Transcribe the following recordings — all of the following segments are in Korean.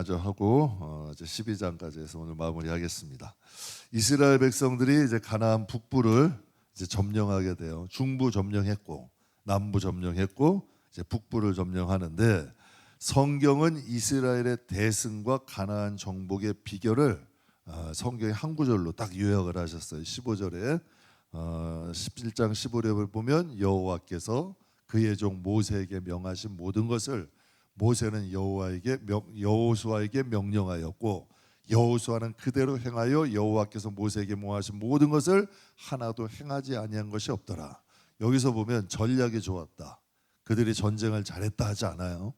마저 하고 이제 12장까지 해서 오늘 마무리하겠습니다. 이스라엘 백성들이 이제 가나안 북부를 이제 점령하게 돼요. 중부 점령했고 남부 점령했고 이제 북부를 점령하는데, 성경은 이스라엘의 대승과 가나안 정복의 비결을 성경의 한 구절로 딱 요약을 하셨어요. 15절에 17장 15절을 보면 여호와께서 그의 종 모세에게 명하신 모든 것을 모세는 여호수아에게 명령하였고 여호수아는 그대로 행하여 여호와께서 모세에게 명하신 모든 것을 하나도 행하지 아니한 것이 없더라. 여기서 보면 전략이 좋았다, 그들이 전쟁을 잘했다 하지 않아요.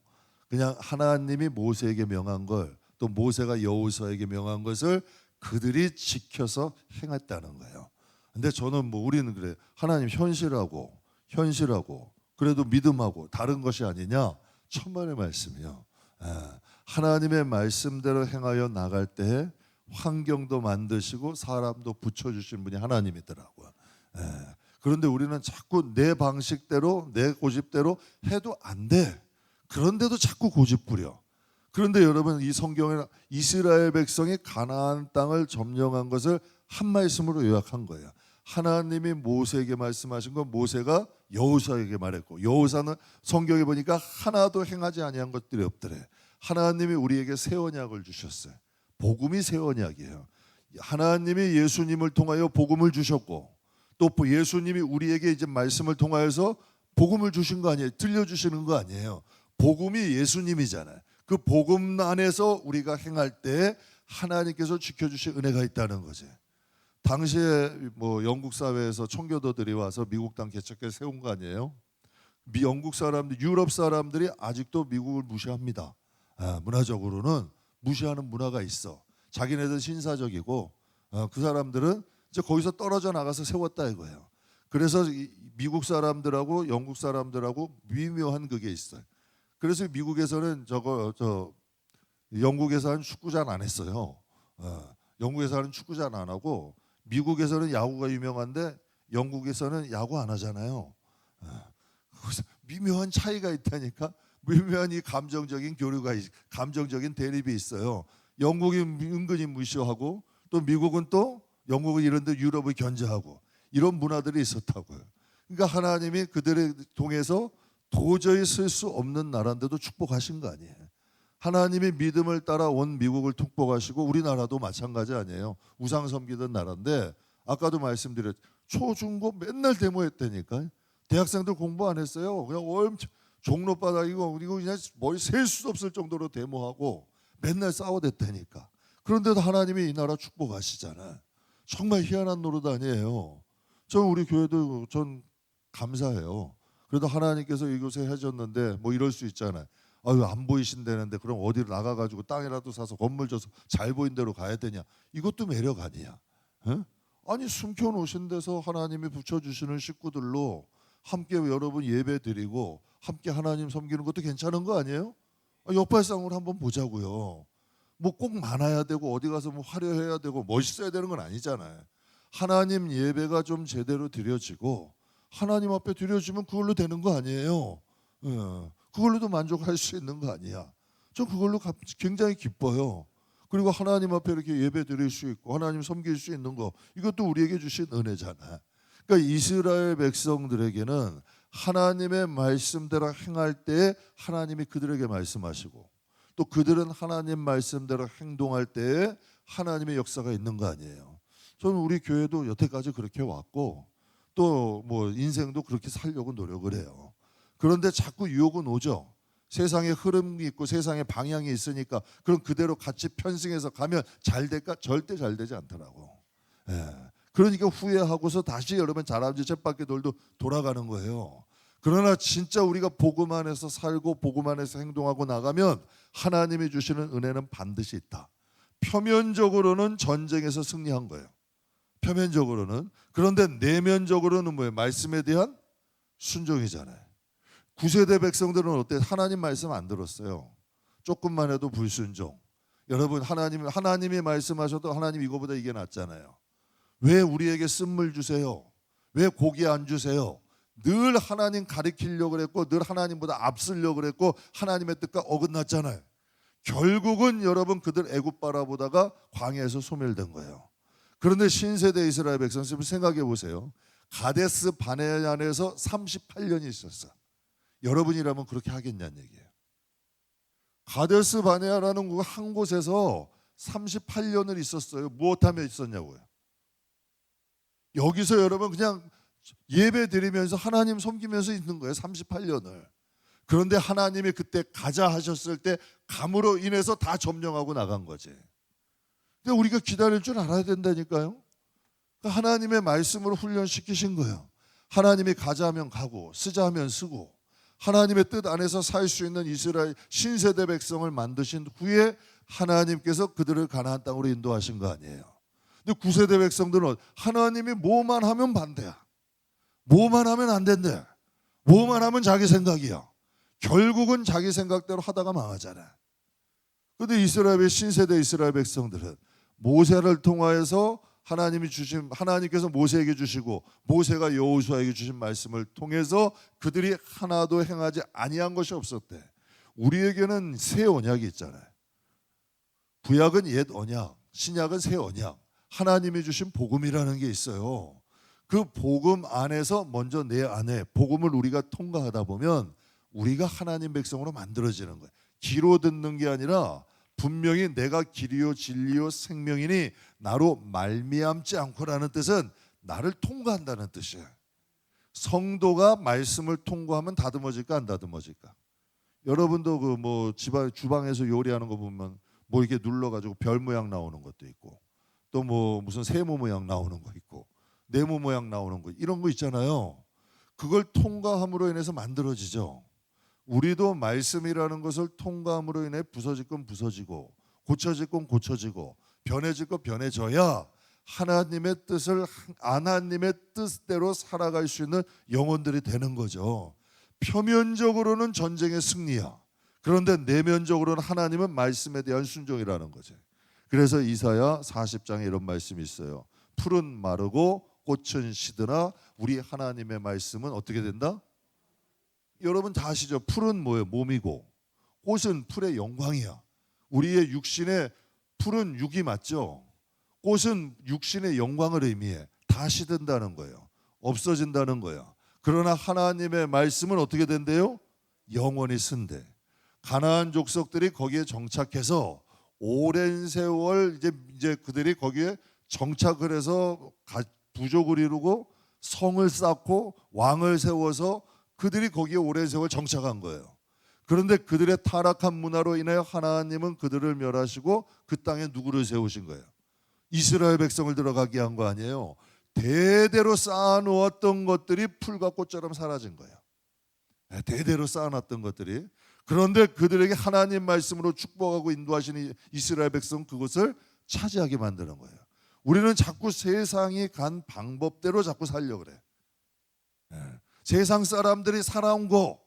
그냥 하나님이 모세에게 명한 걸, 또 모세가 여호수아에게 명한 것을 그들이 지켜서 행했다는 거예요. 근데 저는 우리는 그래, 하나님 현실하고 그래도 믿음하고 다른 것이 아니냐? 천만의 말씀이요. 하나님의 말씀대로 행하여 나갈 때 환경도 만드시고 사람도 붙여주신 분이 하나님이더라고요. 그런데 우리는 자꾸 내 방식대로 내 고집대로 해도 안 돼. 그런데도 자꾸 고집 부려. 그런데 여러분, 이 성경에 이스라엘 백성이 가나안 땅을 점령한 것을 한 말씀으로 요약한 거예요. 하나님이 모세에게 말씀하신 건 모세가 여호수아에게 말했고, 여호수아는 성경에 보니까 하나도 행하지 아니한 것들이 없더래. 하나님이 우리에게 새 언약을 주셨어요. 복음이 새 언약이에요. 하나님이 예수님을 통하여 복음을 주셨고, 또 예수님이 우리에게 이제 말씀을 통하여서 복음을 주신 거 아니에요. 들려주시는 거 아니에요. 복음이 예수님이잖아요. 그 복음 안에서 우리가 행할 때 하나님께서 지켜주신 은혜가 있다는 거지. 당시에 영국 사회에서 청교도들이 와서 미국 땅 개척해 세운 거 아니에요? 영국 사람들, 유럽 사람들이 아직도 미국을 무시합니다. 문화적으로는 무시하는 문화가 있어. 자기네들 신사적이고, 그 사람들은 이제 거기서 떨어져 나가서 세웠다 이거예요. 그래서 미국 사람들하고 영국 사람들하고 미묘한 그게 있어요. 그래서 미국에서는 영국에서는 축구장 안 했어요. 영국에서는 축구장 안 하고, 미국에서는 야구가 유명한데 영국에서는 야구 안 하잖아요. 미묘한 차이가 있다니까. 미묘한 이 감정적인 교류가, 감정적인 대립이 있어요. 영국이 은근히 무시하고, 또 미국은 또 영국은 이런데 유럽을 견제하고, 이런 문화들이 있었다고요. 그러니까 하나님이 그들을 통해서 도저히 쓸 수 없는 나라인데도 축복하신 거 아니에요. 하나님이 믿음을 따라 온 미국을 축복하시고, 우리나라도 마찬가지 아니에요. 우상 섬기던 나라인데, 아까도 말씀드렸죠. 초중고 맨날 데모했다니까. 대학생들 공부 안 했어요. 그냥 종로바닥이고 그냥 머리 셀 수 없을 정도로 데모하고 맨날 싸워댔다니까. 그런데도 하나님이 이 나라 축복하시잖아요. 정말 희한한 노릇 아니에요. 우리 교회도 전 감사해요. 그래도 하나님께서 이곳에 해줬는데 이럴 수 있잖아요. 안 보이신다는데 그럼 어디로 나가가지고 땅이라도 사서 건물 줘서 잘 보인 데로 가야 되냐? 이것도 매력 아니야. 아니, 숨겨놓으신 데서 하나님이 붙여주시는 식구들로 함께 여러분 예배 드리고 함께 하나님 섬기는 것도 괜찮은 거 아니에요? 역발상으로 한번 보자고요. 꼭 많아야 되고 어디 가서 화려해야 되고 멋있어야 되는 건 아니잖아요. 하나님 예배가 좀 제대로 드려지고 하나님 앞에 드려지면 그걸로 되는 거 아니에요. 그걸로도 만족할 수 있는 거 아니야. 전 그걸로 굉장히 기뻐요. 그리고 하나님 앞에 이렇게 예배 드릴 수 있고 하나님 섬길 수 있는 거, 이것도 우리에게 주신 은혜잖아. 그러니까 이스라엘 백성들에게는 하나님의 말씀대로 행할 때 하나님이 그들에게 말씀하시고, 또 그들은 하나님 말씀대로 행동할 때에 하나님의 역사가 있는 거 아니에요. 저는 우리 교회도 여태까지 그렇게 왔고, 또 인생도 그렇게 살려고 노력을 해요. 그런데 자꾸 유혹은 오죠. 세상에 흐름이 있고 세상에 방향이 있으니까 그럼 그대로 같이 편승해서 가면 잘 될까? 절대 잘 되지 않더라고. 그러니까 후회하고서 다시 여러분 자라지 쳇바퀴 돌도 돌아가는 거예요. 그러나 진짜 우리가 복음 안에서 살고 복음 안에서 행동하고 나가면 하나님이 주시는 은혜는 반드시 있다. 표면적으로는 전쟁에서 승리한 거예요. 표면적으로는. 그런데 내면적으로는 뭐예요? 말씀에 대한 순종이잖아요. 9세대 백성들은 어때? 하나님 말씀 안 들었어요. 조금만 해도 불순종. 여러분, 하나님이 말씀하셔도 하나님 이거보다 이게 낫잖아요. 왜 우리에게 쓴물 주세요? 왜 고기 안 주세요? 늘 하나님 가리키려고 그랬고 늘 하나님보다 앞서려고 그랬고 하나님의 뜻과 어긋났잖아요. 결국은 여러분 그들 애굽 바라보다가 광야에서 소멸된 거예요. 그런데 신세대 이스라엘 백성 생각해 보세요. 가데스 바네안에서 38년이 있었어. 여러분이라면 그렇게 하겠냐는 얘기예요. 가데스 바네아라는 한 곳에서 38년을 있었어요. 무엇하며 있었냐고요. 여기서 여러분 그냥 예배 드리면서 하나님 섬기면서 있는 거예요. 38년을. 그런데 하나님이 그때 가자 하셨을 때 감으로 인해서 다 점령하고 나간 거지. 근데 우리가 기다릴 줄 알아야 된다니까요. 그러니까 하나님의 말씀으로 훈련시키신 거예요. 하나님이 가자 하면 가고 쓰자 하면 쓰고 하나님의 뜻 안에서 살 수 있는 이스라엘 신세대 백성을 만드신 후에 하나님께서 그들을 가나안 땅으로 인도하신 거 아니에요. 근데 9세대 백성들은 하나님이 뭐만 하면 반대야. 뭐만 하면 안 된대. 뭐만 하면 자기 생각이야. 결국은 자기 생각대로 하다가 망하잖아. 그런데 이스라엘의 신세대 이스라엘 백성들은 모세를 통하여서 하나님께서 모세에게 주시고 모세가 여호수아에게 주신 말씀을 통해서 그들이 하나도 행하지 아니한 것이 없었대. 우리에게는 새 언약이 있잖아요. 구약은 옛 언약, 신약은 새 언약. 하나님이 주신 복음이라는 게 있어요. 그 복음 안에서 먼저 내 안에 복음을 우리가 통과하다 보면 우리가 하나님 백성으로 만들어지는 거예요. 귀로 듣는 게 아니라 분명히 내가 길이요 진리요 생명이니 나로 말미암지 않고라는 뜻은 나를 통과한다는 뜻이에요. 성도가 말씀을 통과하면 다듬어질까 안 다듬어질까? 여러분도 그 뭐 집안 주방에서 요리하는 거 보면 뭐 이렇게 눌러가지고 별 모양 나오는 것도 있고 또 뭐 무슨 세모 모양 나오는 거 있고 네모 모양 나오는 거 이런 거 있잖아요. 그걸 통과함으로 인해서 만들어지죠. 우리도 말씀이라는 것을 통과함으로 인해 부서질 건 부서지고 고쳐질 건 고쳐지고 변해질 건 변해져야 하나님의 뜻대로 살아갈 수 있는 영혼들이 되는 거죠. 표면적으로는 전쟁의 승리야. 그런데 내면적으로는 하나님은 말씀에 대한 순종이라는 거죠. 그래서 이사야 40장에 이런 말씀이 있어요. 풀은 마르고 꽃은 시드나 우리 하나님의 말씀은 어떻게 된다? 여러분 다 아시죠? 풀은 뭐예요? 몸이고 꽃은 풀의 영광이야. 우리의 육신에 풀은 육이 맞죠? 꽃은 육신의 영광을 의미해. 다 시든다는 거예요. 없어진다는 거야. 그러나 하나님의 말씀은 어떻게 된대요? 영원히 쓴대. 가나안 족속들이 거기에 정착해서 오랜 세월 이제 그들이 거기에 정착을 해서 부족을 이루고 성을 쌓고 왕을 세워서 그들이 거기에 오랜 세월 정착한 거예요. 그런데 그들의 타락한 문화로 인하여 하나님은 그들을 멸하시고 그 땅에 누구를 세우신 거예요? 이스라엘 백성을 들어가게 한 거 아니에요. 대대로 쌓아놓았던 것들이 풀과 꽃처럼 사라진 거예요. 대대로 쌓아놨던 것들이. 그런데 그들에게 하나님 말씀으로 축복하고 인도하시는 이스라엘 백성 그것을 차지하게 만드는 거예요. 우리는 자꾸 세상이 간 방법대로 자꾸 살려고 그래. 세상 사람들이 살아온 거,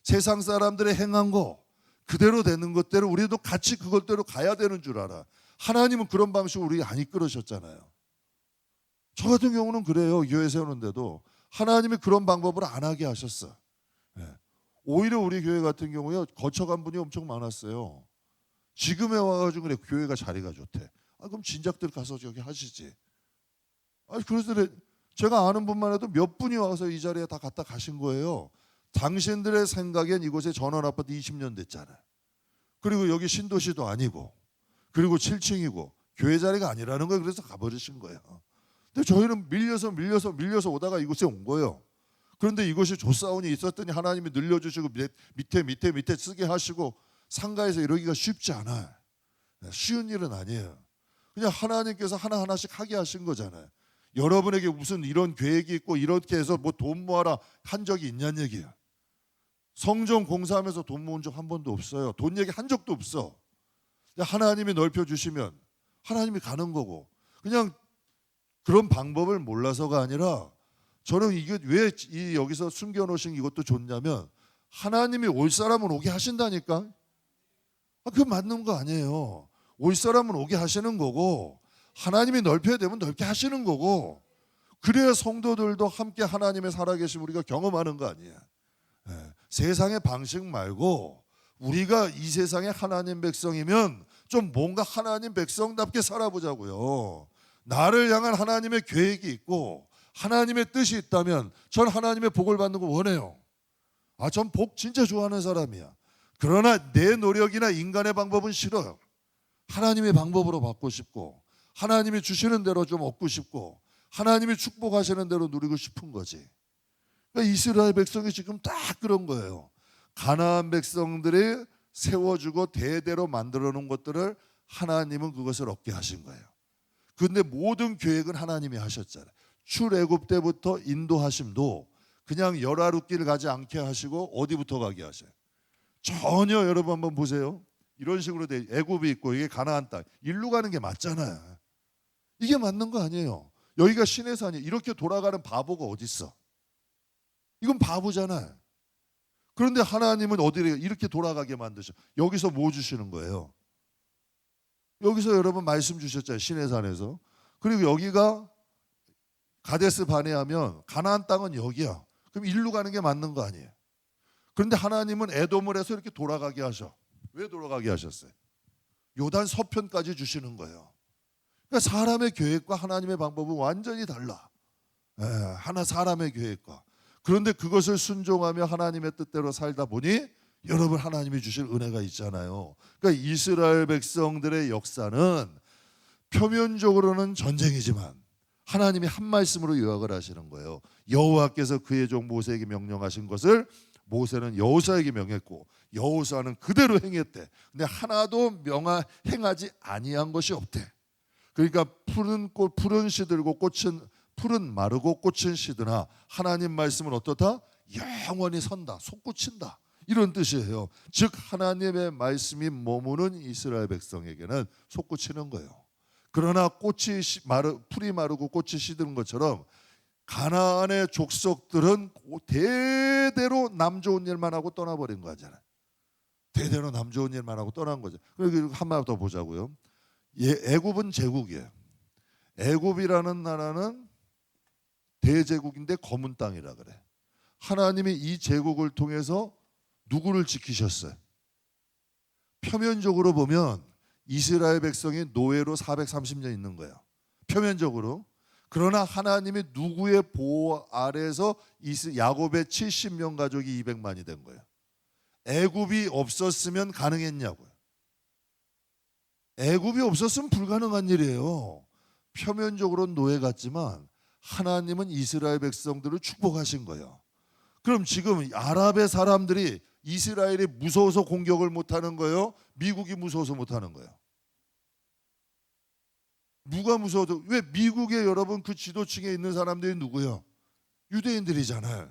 세상 사람들이 행한 거 그대로 되는 것대로 우리도 같이 그것대로 가야 되는 줄 알아. 하나님은 그런 방식으로 우리 안 이끌으셨잖아요. 저 같은 경우는 그래요. 교회 세우는데도 하나님이 그런 방법을 안 하게 하셨어. 오히려 우리 교회 같은 경우에 거쳐간 분이 엄청 많았어요. 지금에 와가지고 그래 교회가 자리가 좋대. 그럼 진작들 가서 저기 하시지. 그래서 제가 아는 분만 해도 몇 분이 와서 이 자리에 다 갖다 가신 거예요. 당신들의 생각엔 이곳에 전원 아파트 20년 됐잖아요. 그리고 여기 신도시도 아니고 그리고 7층이고 교회 자리가 아니라는 거예요. 그래서 가버리신 거예요. 근데 저희는 밀려서 오다가 이곳에 온 거예요. 그런데 이곳이 조사원이 있었더니 하나님이 늘려주시고 밑에 쓰게 하시고 상가에서 이러기가 쉽지 않아요. 쉬운 일은 아니에요. 그냥 하나님께서 하나하나씩 하게 하신 거잖아요. 여러분에게 무슨 이런 계획이 있고 이렇게 해서 뭐 돈 모아라 한 적이 있냐는 얘기야. 성전 공사하면서 돈 모은 적 한 번도 없어요. 돈 얘기 한 적도 없어. 하나님이 넓혀주시면 하나님이 가는 거고 그냥 그런 방법을 몰라서가 아니라 저는 이게 왜 여기서 숨겨놓으신 이것도 좋냐면 하나님이 올 사람은 오게 하신다니까. 그거 맞는 거 아니에요. 올 사람은 오게 하시는 거고 하나님이 넓혀야 되면 넓게 하시는 거고 그래야 성도들도 함께 하나님의 살아계심 우리가 경험하는 거 아니에요. 세상의 방식 말고 우리가 이 세상의 하나님 백성이면 좀 뭔가 하나님 백성답게 살아보자고요. 나를 향한 하나님의 계획이 있고 하나님의 뜻이 있다면 전 하나님의 복을 받는 거 원해요. 전 복 진짜 좋아하는 사람이야. 그러나 내 노력이나 인간의 방법은 싫어요. 하나님의 방법으로 받고 싶고 하나님이 주시는 대로 좀 얻고 싶고 하나님이 축복하시는 대로 누리고 싶은 거지. 그러니까 이스라엘 백성이 지금 딱 그런 거예요. 가나안 백성들이 세워주고 대대로 만들어 놓은 것들을 하나님은 그것을 얻게 하신 거예요. 그런데 모든 계획은 하나님이 하셨잖아요. 출애굽 때부터 인도하심도 그냥 열하룻길 가지 않게 하시고 어디부터 가게 하셔요? 전혀. 여러분 한번 보세요. 이런 식으로 애굽이 있고 이게 가나안 땅 일로 가는 게 맞잖아요. 이게 맞는 거 아니에요. 여기가 신의 산이에요. 이렇게 돌아가는 바보가 어디 있어? 이건 바보잖아요. 그런데 하나님은 어디를 이렇게 돌아가게 만드셔? 여기서 뭐 주시는 거예요? 여기서 여러분 말씀 주셨잖아요. 신의 산에서. 그리고 여기가 가데스 바네하면 가나안 땅은 여기야. 그럼 일로 가는 게 맞는 거 아니에요? 그런데 하나님은 에돔을 해서 이렇게 돌아가게 하셔. 왜 돌아가게 하셨어요? 요단 서편까지 주시는 거예요. 그러니까 사람의 계획과 하나님의 방법은 완전히 달라. 하나 사람의 계획과. 그런데 그것을 순종하며 하나님의 뜻대로 살다 보니 여러분 하나님이 주실 은혜가 있잖아요. 그러니까 이스라엘 백성들의 역사는 표면적으로는 전쟁이지만 하나님이 한 말씀으로 요약을 하시는 거예요. 여호와께서 그의 종 모세에게 명령하신 것을 모세는 여호수아에게 명했고 여호수아는 그대로 행했대. 근데 하나도 행하지 아니한 것이 없대. 그러니까 푸른 씨들고 풀은 마르고 꽃은 시드나 하나님 말씀은 어떻다? 영원히 선다. 솟구친다. 이런 뜻이에요. 즉 하나님의 말씀이 머무는 이스라엘 백성에게는 솟구치는 거예요. 그러나 풀이 마르고 꽃이 시드는 것처럼 가나안의 족속들은 대대로 남 좋은 일만 하고 떠나버린 거잖아요. 대대로 남 좋은 일만 하고 떠난 거죠. 그리고 한마디 더 보자고요. 애굽은 제국이에요. 애굽이라는 나라는 대제국인데 검은 땅이라 그래. 하나님이 이 제국을 통해서 누구를 지키셨어요? 표면적으로 보면 이스라엘 백성이 노예로 430년 있는 거예요. 표면적으로. 그러나 하나님이 누구의 보호 아래에서 야곱의 70명 가족이 200만이 된 거예요. 애굽이 없었으면 가능했냐고요. 애굽이 없었으면 불가능한 일이에요. 표면적으로는 노예 같지만 하나님은 이스라엘 백성들을 축복하신 거예요. 그럼 지금 아랍의 사람들이 이스라엘이 무서워서 공격을 못하는 거예요? 미국이 무서워서 못하는 거예요? 누가 무서워도 왜 미국에 여러분 그 지도층에 있는 사람들이 누구예요? 유대인들이잖아요.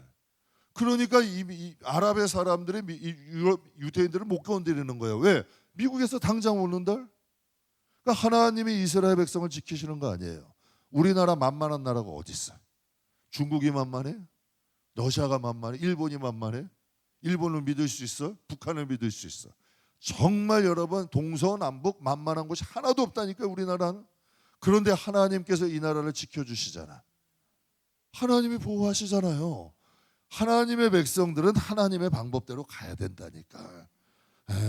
그러니까 이 아랍의 사람들이 유대인들을 못 건드리는 거예요. 왜? 미국에서 당장 오는들? 그러니까 하나님이 이스라엘 백성을 지키시는 거 아니에요. 우리나라 만만한 나라가 어디 있어요? 중국이 만만해? 러시아가 만만해? 일본이 만만해? 일본을 믿을 수 있어? 북한을 믿을 수 있어? 정말 여러분 동서남북 만만한 곳이 하나도 없다니까 우리나라는. 그런데 하나님께서 이 나라를 지켜주시잖아. 하나님이 보호하시잖아요. 하나님의 백성들은 하나님의 방법대로 가야 된다니까.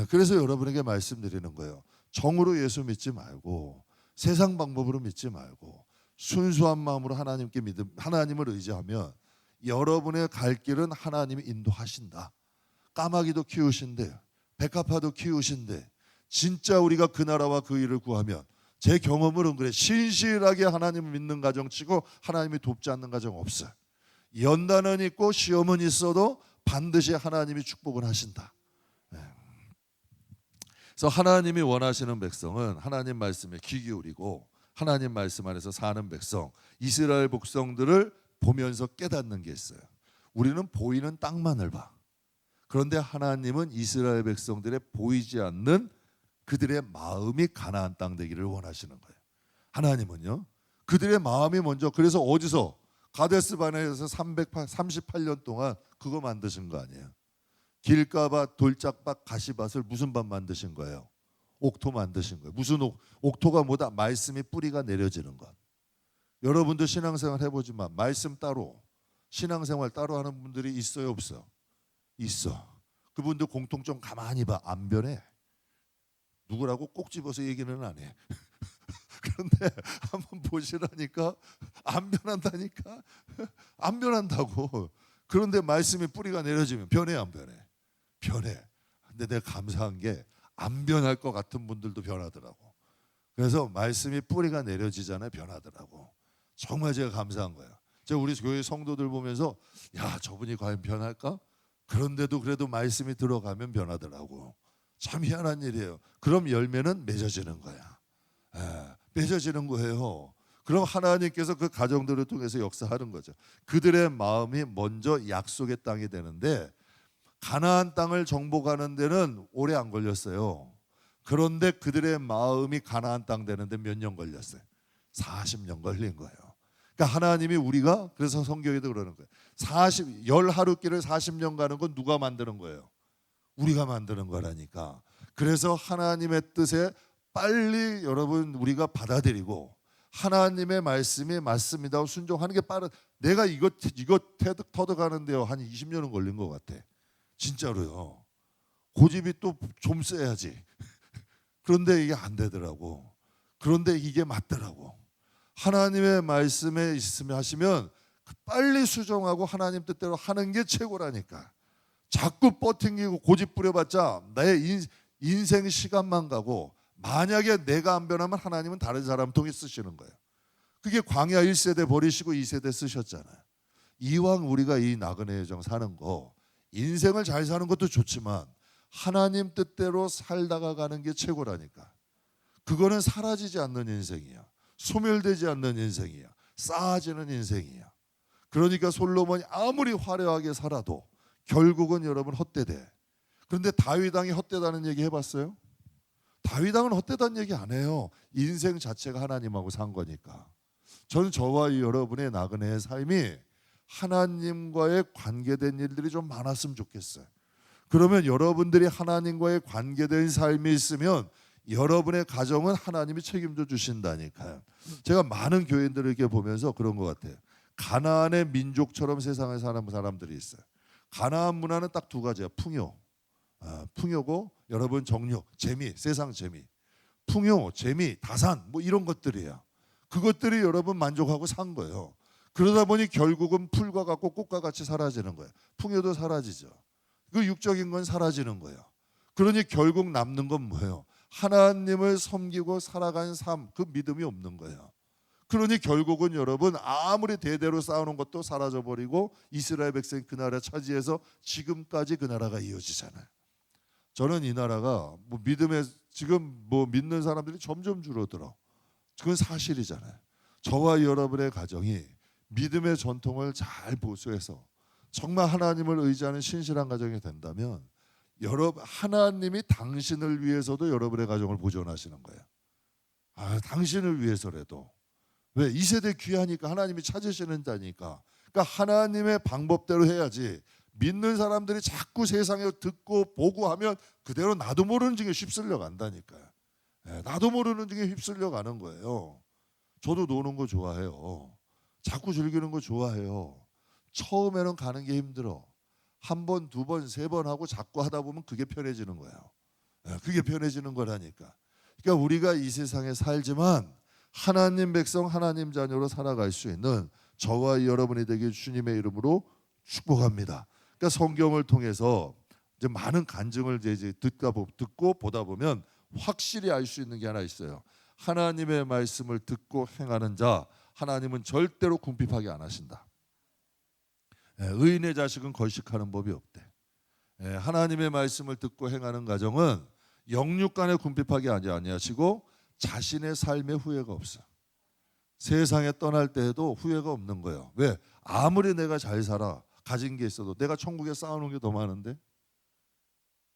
그래서 여러분에게 말씀드리는 거예요. 정으로 예수 믿지 말고 세상 방법으로 믿지 말고 순수한 마음으로 하나님을 의지하면 여러분의 갈 길은 하나님이 인도하신다. 까마귀도 키우신대, 백합화도 키우신대. 진짜 우리가 그 나라와 그 일을 구하면 제 경험으로는 그래. 신실하게 하나님을 믿는 가정치고 하나님이 돕지 않는 가정 없어요. 연단은 있고 시험은 있어도 반드시 하나님이 축복을 하신다. 그래서 하나님이 원하시는 백성은 하나님 말씀에 귀 기울이고 하나님 말씀 안에서 사는 백성, 이스라엘 백성들을 보면서 깨닫는 게 있어요. 우리는 보이는 땅만을 봐. 그런데 하나님은 이스라엘 백성들의 보이지 않는 그들의 마음이 가나안 땅 되기를 원하시는 거예요. 하나님은요. 그들의 마음이 먼저. 그래서 어디서? 가데스 바네에서 38년 동안 그거 만드신 거 아니에요. 길가밭, 돌짝밭, 가시밭을 무슨 밭 만드신 거예요? 옥토 만드신 거예요. 무슨 옥토가 뭐다? 말씀이 뿌리가 내려지는 것. 여러분도 신앙생활 해보지만 말씀 따로 신앙생활 따로 하는 분들이 있어요 없어요? 있어. 그분들 공통점 가만히 봐. 안 변해. 누구라고 꼭 집어서 얘기는 안 해. 그런데 한번 보시라니까 안 변한다니까. 안 변한다고. 그런데 말씀이 뿌리가 내려지면 변해 안 변해? 변해. 근데 내가 감사한 게 안 변할 것 같은 분들도 변하더라고. 그래서 말씀이 뿌리가 내려지잖아요. 변하더라고. 정말 제가 감사한 거예요. 제가 우리 교회 성도들 보면서 야, 저분이 과연 변할까? 그런데도 그래도 말씀이 들어가면 변하더라고. 참 희한한 일이에요. 그럼 열매는 맺어지는 거야. 맺어지는 거예요. 그럼 하나님께서 그 가정들을 통해서 역사하는 거죠. 그들의 마음이 먼저 약속의 땅이 되는데 가나안 땅을 정복하는 데는 오래 안 걸렸어요. 그런데 그들의 마음이 가나안 땅 되는데 몇 년 걸렸어요? 40년 걸린 거예요. 그러니까 하나님이 우리가 그래서 성경에도 그러는 거예요. 10하루길을 40년 가는 건 누가 만드는 거예요? 우리가 만드는 거라니까. 그래서 하나님의 뜻에 빨리 여러분 우리가 받아들이고 하나님의 말씀이 맞습니다 순종하는 게 빠른. 내가 이거 터득하는데요 한 20년은 걸린 것 같아. 진짜로요. 고집이 또 좀 세야지. 그런데 이게 안 되더라고. 그런데 이게 맞더라고. 하나님의 말씀에 있으면 하시면 빨리 수정하고 하나님 뜻대로 하는 게 최고라니까. 자꾸 버팅기고 고집 부려봤자 나의 인생 시간만 가고 만약에 내가 안 변하면 하나님은 다른 사람 통해 쓰시는 거예요. 그게 광야 1세대 버리시고 2세대 쓰셨잖아요. 이왕 우리가 이 나그네 여정 사는 거 인생을 잘 사는 것도 좋지만 하나님 뜻대로 살다가 가는 게 최고라니까. 그거는 사라지지 않는 인생이야. 소멸되지 않는 인생이야. 쌓아지는 인생이야. 그러니까 솔로몬이 아무리 화려하게 살아도 결국은 여러분 헛되대. 그런데 다윗 왕이 헛되다는 얘기 해봤어요? 다윗 왕은 헛되다는 얘기 안 해요. 인생 자체가 하나님하고 산 거니까. 저는 저와 여러분의 나그네의 삶이 하나님과의 관계된 일들이 좀 많았으면 좋겠어요. 그러면 여러분들이 하나님과의 관계된 삶이 있으면 여러분의 가정은 하나님이 책임져 주신다니까요. 제가 많은 교인들을 이렇게 보면서 그런 것 같아요. 가나안의 민족처럼 세상에 사는 사람들이 있어요. 가나안 문화는 딱 두 가지야. 풍요고 여러분 정욕, 재미, 세상 재미. 풍요, 재미, 다산 뭐 이런 것들이야. 그것들이 여러분 만족하고 산 거예요. 그러다 보니 결국은 풀과 같고 꽃과 같이 사라지는 거예요. 풍요도 사라지죠. 그 육적인 건 사라지는 거예요. 그러니 결국 남는 건 뭐예요? 하나님을 섬기고 살아간 삶, 그 믿음이 없는 거예요. 그러니 결국은 여러분 아무리 대대로 쌓아놓은 것도 사라져버리고 이스라엘 백성이 그 나라 차지해서 지금까지 그 나라가 이어지잖아요. 저는 이 나라가 뭐 믿음에 지금 뭐 믿는 사람들이 점점 줄어들어. 그건 사실이잖아요. 저와 여러분의 가정이 믿음의 전통을 잘 보수해서 정말 하나님을 의지하는 신실한 가정이 된다면 여러분 하나님이 당신을 위해서도 여러분의 가정을 보존하시는 거예요. 당신을 위해서라도. 왜? 이 세대 귀하니까 하나님이 찾으시는다니까. 그러니까 하나님의 방법대로 해야지. 믿는 사람들이 자꾸 세상에 듣고 보고 하면 그대로 나도 모르는 중에 휩쓸려 간다니까요. 나도 모르는 중에 휩쓸려 가는 거예요. 저도 노는 거 좋아해요. 자꾸 즐기는 거 좋아해요. 처음에는 가는 게 힘들어. 한 번, 두 번, 세 번 하고 자꾸 하다 보면 그게 편해지는 거예요. 그게 편해지는 거라니까. 그러니까 우리가 이 세상에 살지만 하나님 백성, 하나님 자녀로 살아갈 수 있는 저와 여러분이 되길 주님의 이름으로 축복합니다. 그러니까 성경을 통해서 이제 많은 간증을 이제 듣고 보다 보면 확실히 알 수 있는 게 하나 있어요. 하나님의 말씀을 듣고 행하는 자, 하나님은 절대로 궁핍하게 안 하신다. 의인의 자식은 걸식하는 법이 없대. 하나님의 말씀을 듣고 행하는 가정은 영육간에 궁핍하게 아니하시고 자신의 삶에 후회가 없어. 세상에 떠날 때에도 후회가 없는 거예요. 왜? 아무리 내가 잘 살아 가진 게 있어도 내가 천국에 쌓아놓은 게 더 많은데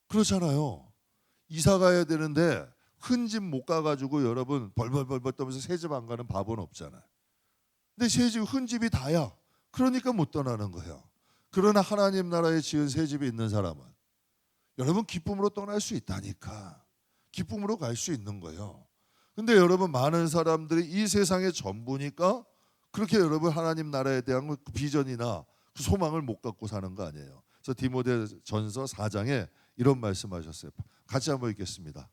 그렇잖아요. 이사 가야 되는데 큰 집 못 가가지고 여러분 벌벌벌벌 떠면서 새 집 안 가는 바보는 없잖아요. 근데 새 집 큰 집이 다야. 그러니까 못 떠나는 거예요. 그러나 하나님 나라에 지은 새 집이 있는 사람은 여러분 기쁨으로 떠날 수 있다니까. 기쁨으로 갈 수 있는 거예요. 근데 여러분 많은 사람들이 이 세상의 전부니까 그렇게 여러분 하나님 나라에 대한 비전이나 그 소망을 못 갖고 사는 거 아니에요. 그래서 디모데전서 4장에 이런 말씀하셨어요. 같이 한번 읽겠습니다.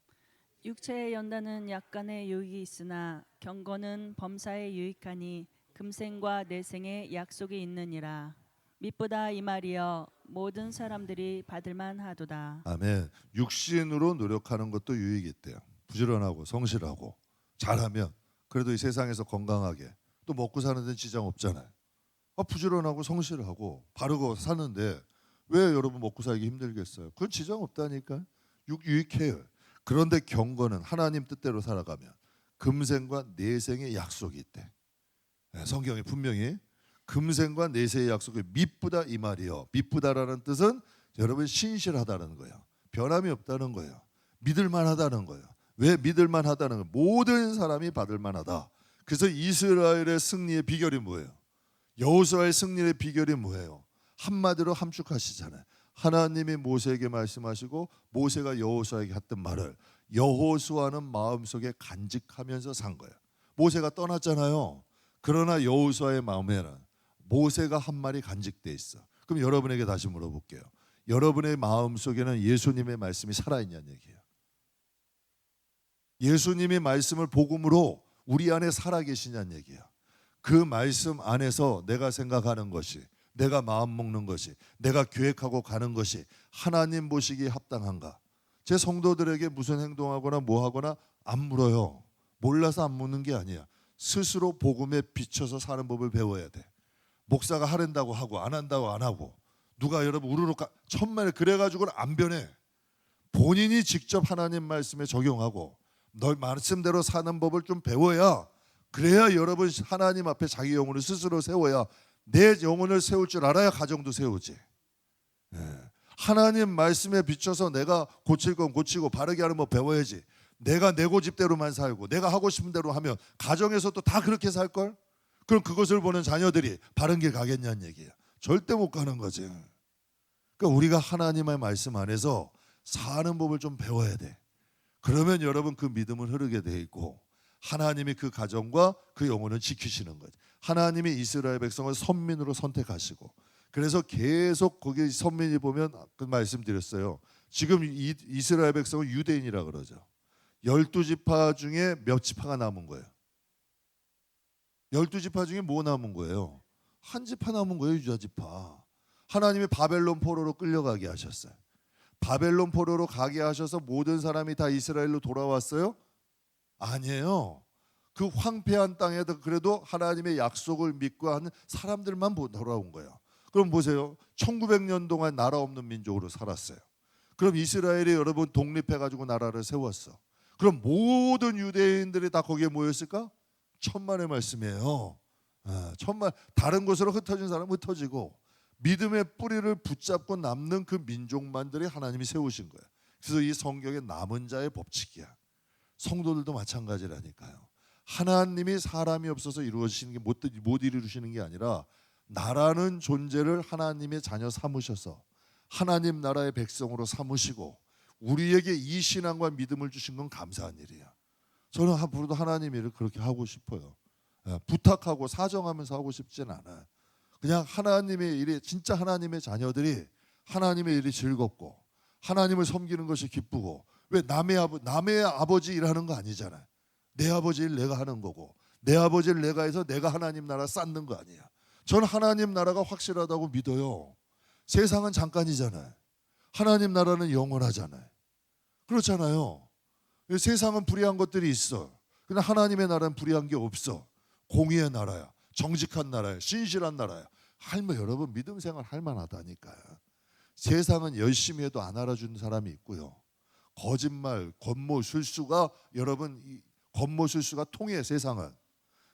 육체의 연단은 약간의 유익이 있으나 경건은 범사에 유익하니 금생과 내생의 약속이 있느니라. 미쁘다 이 말이여 모든 사람들이 받을만 하도다. 아멘. 육신으로 노력하는 것도 유익이 있대요. 부지런하고 성실하고 잘하면 그래도 이 세상에서 건강하게 또 먹고 사는 데는 지장 없잖아요. 부지런하고 성실하고 바르고 사는데 왜 여러분 먹고 살기 힘들겠어요? 그건 지장 없다니까. 유익해요. 그런데 경건은 하나님 뜻대로 살아가면 금생과 내생의 약속이 있대. 성경에 분명히 금생과 내생의 약속이 미쁘다 이 말이요. 미쁘다라는 뜻은 여러분 신실하다는 거예요. 변함이 없다는 거예요. 믿을만하다는 거예요. 왜 믿을만하다는 거예요? 모든 사람이 받을만하다. 그래서 이스라엘의 승리의 비결이 뭐예요? 여호수아의 승리의 비결이 뭐예요? 한마디로 함축하시잖아요. 하나님이 모세에게 말씀하시고 모세가 여호수아에게 했던 말을 여호수아는 마음속에 간직하면서 산 거예요. 모세가 떠났잖아요. 그러나 여호수아의 마음에는 모세가 한 말이 간직돼 있어. 그럼 여러분에게 다시 물어볼게요. 여러분의 마음속에는 예수님의 말씀이 살아있냐는 얘기예요. 예수님의 말씀을 복음으로 우리 안에 살아계시냐는 얘기예요. 그 말씀 안에서 내가 생각하는 것이, 내가 마음 먹는 것이, 내가 계획하고 가는 것이 하나님 보시기에 합당한가? 제 성도들에게 무슨 행동하거나 뭐 하거나 안 물어요. 몰라서 안 묻는 게 아니야. 스스로 복음에 비춰서 사는 법을 배워야 돼. 목사가 하랜다고 하고 안 한다고 안 하고 누가 여러분 우르르 천만에 그래가지고는 안 변해. 본인이 직접 하나님 말씀에 적용하고 너 말씀대로 사는 법을 좀 배워야, 그래야 여러분 하나님 앞에 자기 영혼을 스스로 세워야, 내 영혼을 세울 줄 알아야 가정도 세우지. 하나님 말씀에 비춰서 내가 고칠 건 고치고 바르게 하는 법 배워야지. 내가 내 고집대로만 살고 내가 하고 싶은 대로 하면 가정에서도 다 그렇게 살걸? 그럼 그것을 보는 자녀들이 바른 길 가겠냐는 얘기예요. 절대 못 가는 거지. 그러니까 우리가 하나님의 말씀 안에서 사는 법을 좀 배워야 돼. 그러면 여러분 그 믿음은 흐르게 돼 있고 하나님이 그 가정과 그 영혼을 지키시는 거죠. 하나님이 이스라엘 백성을 선민으로 선택하시고, 그래서 계속 거기 선민이 보면 그 말씀드렸어요. 지금 이스라엘 백성은 유대인이라 그러죠. 12지파 중에 몇 지파가 남은 거예요? 12지파 중에 뭐 남은 거예요? 한 지파 남은 거예요. 유다지파. 하나님이 바벨론 포로로 끌려가게 하셨어요. 바벨론 포로로 가게 하셔서 모든 사람이 다 이스라엘로 돌아왔어요? 아니에요. 그 황폐한 땅에도 그래도 하나님의 약속을 믿고 하는 사람들만 돌아온 거예요. 그럼 보세요. 1900년 동안 나라 없는 민족으로 살았어요. 그럼 이스라엘이 여러분 독립해가지고 나라를 세웠어. 그럼 모든 유대인들이 다 거기에 모였을까? 천만의 말씀이에요. 천만. 다른 곳으로 흩어진 사람은 흩어지고 믿음의 뿌리를 붙잡고 남는 그 민족만들이 하나님이 세우신 거예요. 그래서 이 성경의 남은 자의 법칙이야. 성도들도 마찬가지라니까요. 하나님이 사람이 없어서 이루어지시는 게 못 이루시는 게 아니라 나라는 존재를 하나님의 자녀 삼으셔서 하나님 나라의 백성으로 삼으시고 우리에게 이 신앙과 믿음을 주신 건 감사한 일이야. 저는 앞으로도 하나님 일을 그렇게 하고 싶어요. 부탁하고 사정하면서 하고 싶진 않아요. 그냥 하나님의 일이, 진짜 하나님의 자녀들이 하나님의 일이 즐겁고 하나님을 섬기는 것이 기쁘고, 왜 남의 아버지 일하는 거 아니잖아요. 내 아버지 일 내가 하는 거고 내 아버지 일 내가 해서 내가 하나님 나라 쌓는 거 아니야. 전 하나님 나라가 확실하다고 믿어요. 세상은 잠깐이잖아요. 하나님 나라는 영원하잖아요. 그렇잖아요. 세상은 불의한 것들이 있어. 그러나 하나님의 나라는 불의한 게 없어. 공의의 나라야. 정직한 나라야. 신실한 나라야. 여러분 믿음 생활 할 만하다니까요. 세상은 열심히 해도 안 알아주는 사람이 있고요. 거짓말, 권모술수가 여러분 권모술수가 통해 세상은.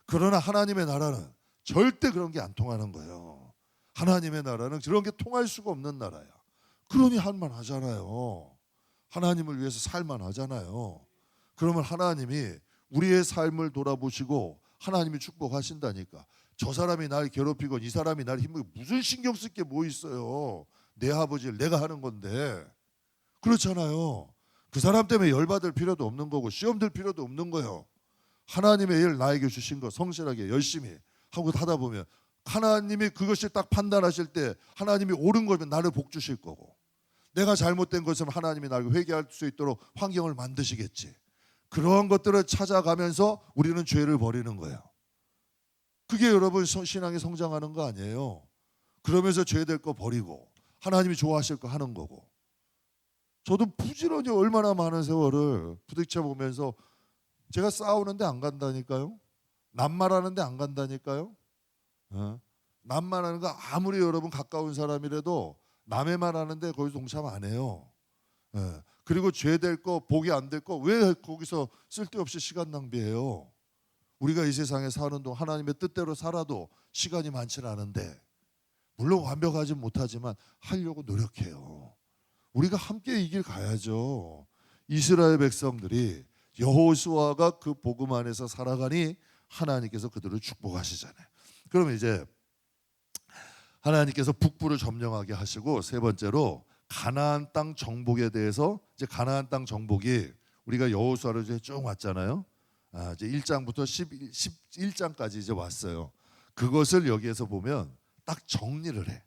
그러나 하나님의 나라는 절대 그런 게 안 통하는 거예요. 하나님의 나라는 그런 게 통할 수가 없는 나라야. 그러니 할만하잖아요. 하나님을 위해서 살만하잖아요. 그러면 하나님이 우리의 삶을 돌아보시고 하나님이 축복하신다니까. 저 사람이 날 괴롭히고 이 사람이 날 힘들고 무슨 신경 쓸 게 뭐 있어요. 내 아버지를 내가 하는 건데. 그렇잖아요. 그 사람 때문에 열받을 필요도 없는 거고 시험 들 필요도 없는 거예요. 하나님의 일 나에게 주신 거 성실하게 열심히 하고 하다 보면 하나님이 그것이 딱 판단하실 때 하나님이 옳은 거면 나를 복 주실 거고, 내가 잘못된 것은 하나님이 나를 회개할 수 있도록 환경을 만드시겠지. 그러한 것들을 찾아가면서 우리는 죄를 버리는 거예요. 그게 여러분 신앙이 성장하는 거 아니에요. 그러면서 죄될 거 버리고 하나님이 좋아하실 거 하는 거고. 저도 부지런히 얼마나 많은 세월을 부딪혀 보면서 제가 싸우는데 안 간다니까요. 남말하는데 안 간다니까요. 남말하는 거 아무리 여러분 가까운 사람이라도 남의 말 하는데 거기서 동참 안 해요. 그리고 죄될 거 복이 안 될 거 왜 거기서 쓸데없이 시간 낭비해요. 우리가 이 세상에 사는 동안 하나님의 뜻대로 살아도 시간이 많지는 않은데, 물론 완벽하지 못하지만 하려고 노력해요. 우리가 함께 이 길 가야죠. 이스라엘 백성들이 여호수아가 그 복음 안에서 살아가니 하나님께서 그들을 축복하시잖아요. 그러면 이제 하나님께서 북부를 점령하게 하시고, 세 번째로 가나안 땅 정복에 대해서, 이제 가나안 땅 정복이 우리가 여호수아를 이제 쭉 왔잖아요. 이제 1장부터 11장까지 이제 왔어요. 그것을 여기에서 보면 딱 정리를 해.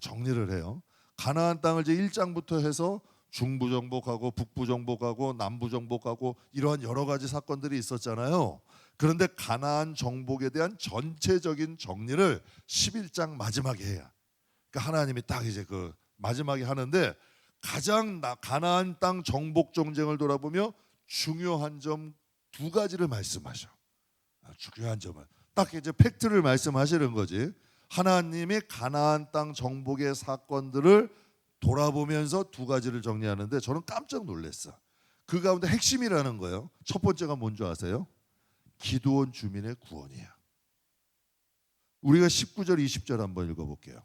정리를 해요. 가나안 땅을 이제 1장부터 해서 중부 정복하고 북부 정복하고 남부 정복하고 이러한 여러 가지 사건들이 있었잖아요. 그런데 가나안 정복에 대한 전체적인 정리를 11장 마지막에 해야. 그러니까 하나님이 딱 이제 그 마지막에 하는데, 가장 가나안 땅 정복 전쟁을 돌아보며 중요한 점 두 가지를 말씀하셔. 중요한 점은 딱 이제 팩트를 말씀하시는 거지. 하나님이 가나안 땅 정복의 사건들을 돌아보면서 두 가지를 정리하는데 저는 깜짝 놀랐어. 그 가운데 핵심이라는 거예요. 첫 번째가 뭔지 아세요? 기드온 주민의 구원이야. 우리가 19절 20절 한번 읽어볼게요.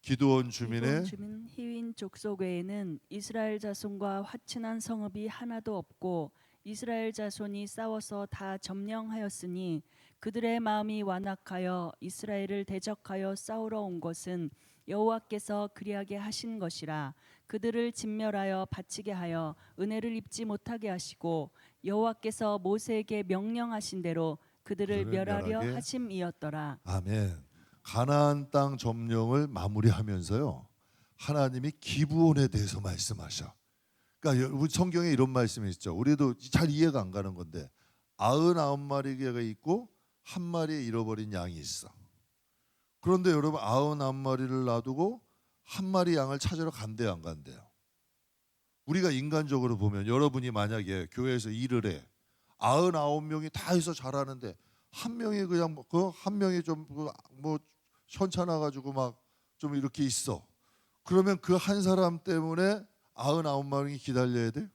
기드온 주민의 주민 히윈 족속 외에는 이스라엘 자손과 화친한 성읍이 하나도 없고 이스라엘 자손이 싸워서 다 점령하였으니 그들의 마음이 완악하여 이스라엘을 대적하여 싸우러 온 것은 여호와께서 그리하게 하신 것이라. 그들을 진멸하여 바치게 하여 은혜를 입지 못하게 하시고 여호와께서 모세에게 명령하신 대로 그들을 멸하려 멸하게 하심이었더라. 아멘. 가나안 땅 점령을 마무리하면서요, 하나님이 기브온에 대해서 말씀하셔. 그러니까 여러분 성경에 이런 말씀이 있죠. 우리도 잘 이해가 안 가는 건데 99마리가 있고 한 마리 잃어버린 양이 있어. 그런데 여러분 99마리를 놔두고 한 마리 양을 찾으러 간대요, 안 간대요? 우리가 인간적으로 보면 여러분이 만약에 교회에서 일을 해, 99명이 다 해서 잘하는데 한 명이 그냥 그 한 명이 좀 뭐 현찮아 가지고 막 좀 이렇게 있어. 그러면 그 한 사람 때문에 99명이 기다려야 돼?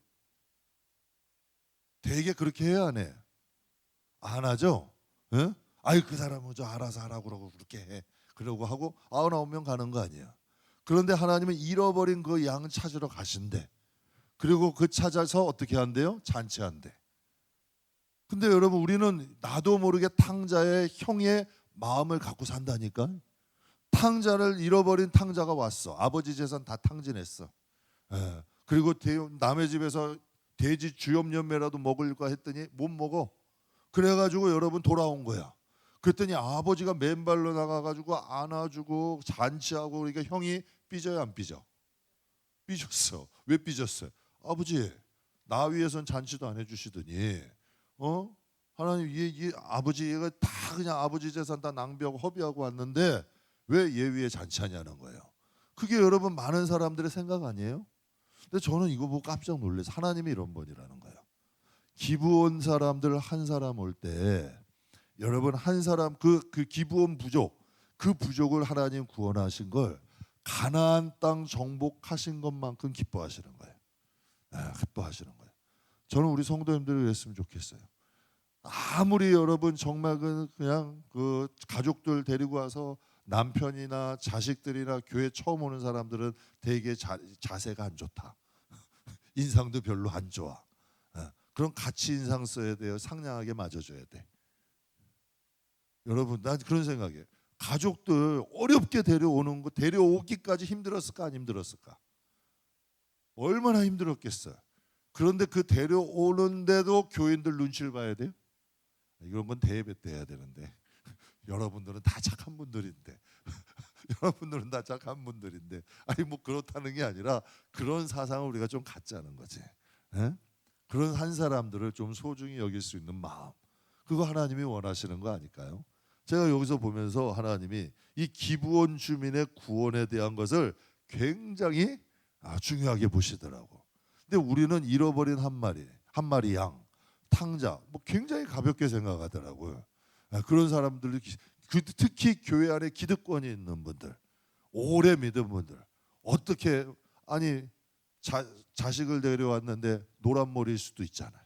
되게 그렇게 해야 안 해? 안 하죠? 예? 아이 그 사람은 저 알아서 하라고 그러고 그렇게 해. 그러고 하고 99명 가는 거 아니야. 그런데 하나님은 잃어버린 그 양 찾으러 가신대. 그리고 그 찾아서 어떻게 한대요? 잔치한대. 근데 여러분 우리는 나도 모르게 탕자의 형의 마음을 갖고 산다니까. 탕자를 잃어버린 탕자가 왔어. 아버지 재산 다 탕진했어. 그리고 남의 집에서 돼지 주염염매라도 먹을까 했더니 못 먹어. 그래가지고 여러분 돌아온 거야. 그랬더니 아버지가 맨발로 나가가지고 안아주고 잔치하고, 그러니까 형이 삐져요 안 삐져? 삐졌어. 왜 삐졌어요? 아버지 나 위해선 잔치도 안 해주시더니 하나님 얘 아버지 얘가 다 그냥 아버지 재산 다 낭비하고 허비하고 왔는데 왜 얘 위에 잔치하냐는 거예요. 그게 여러분 많은 사람들의 생각 아니에요? 근데 저는 이거 보고 깜짝 놀라서 하나님이 이런 분이라는 거예요. 기브온 사람들 한 사람 올 때 여러분 한 사람 그 기브온 부족, 그 부족을 하나님 구원하신 걸 가나안 땅 정복하신 것만큼 기뻐하시는 거예요. 기뻐하시는 거예요. 저는 우리 성도님들이 그랬으면 좋겠어요. 아무리 여러분 정말 그냥 그 가족들 데리고 와서 남편이나 자식들이나 교회 처음 오는 사람들은 되게 자세가 안 좋다. 인상도 별로 안 좋아. 그럼 같이 인상 써야 돼요. 상냥하게 맞아줘야 돼. 여러분 난 그런 생각이에요. 가족들 어렵게 데려오는 거, 데려오기까지 힘들었을까 안 힘들었을까? 얼마나 힘들었겠어요. 그런데 그 데려오는데도 교인들 눈치를 봐야 돼요. 이런 건 대예배 때 해야 되는데 여러분들은 다 착한 분들인데 여러분들은 다 착한 분들인데 아니 뭐 그렇다는 게 아니라 그런 사상을 우리가 좀 갖자는 거지. 예? 그런 한 사람들을 좀 소중히 여길 수 있는 마음, 그거 하나님이 원하시는 거 아닐까요? 제가 여기서 보면서 하나님이 이 기브온 주민의 구원에 대한 것을 굉장히 중요하게 보시더라고. 근데 우리는 잃어버린 한 마리 양, 탕자 뭐 굉장히 가볍게 생각하더라고요. 그런 사람들이 특히 교회 안에 기득권이 있는 분들, 오래 믿은 분들 어떻게 아니 자식을 데려왔는데 노란 머리일 수도 있잖아요.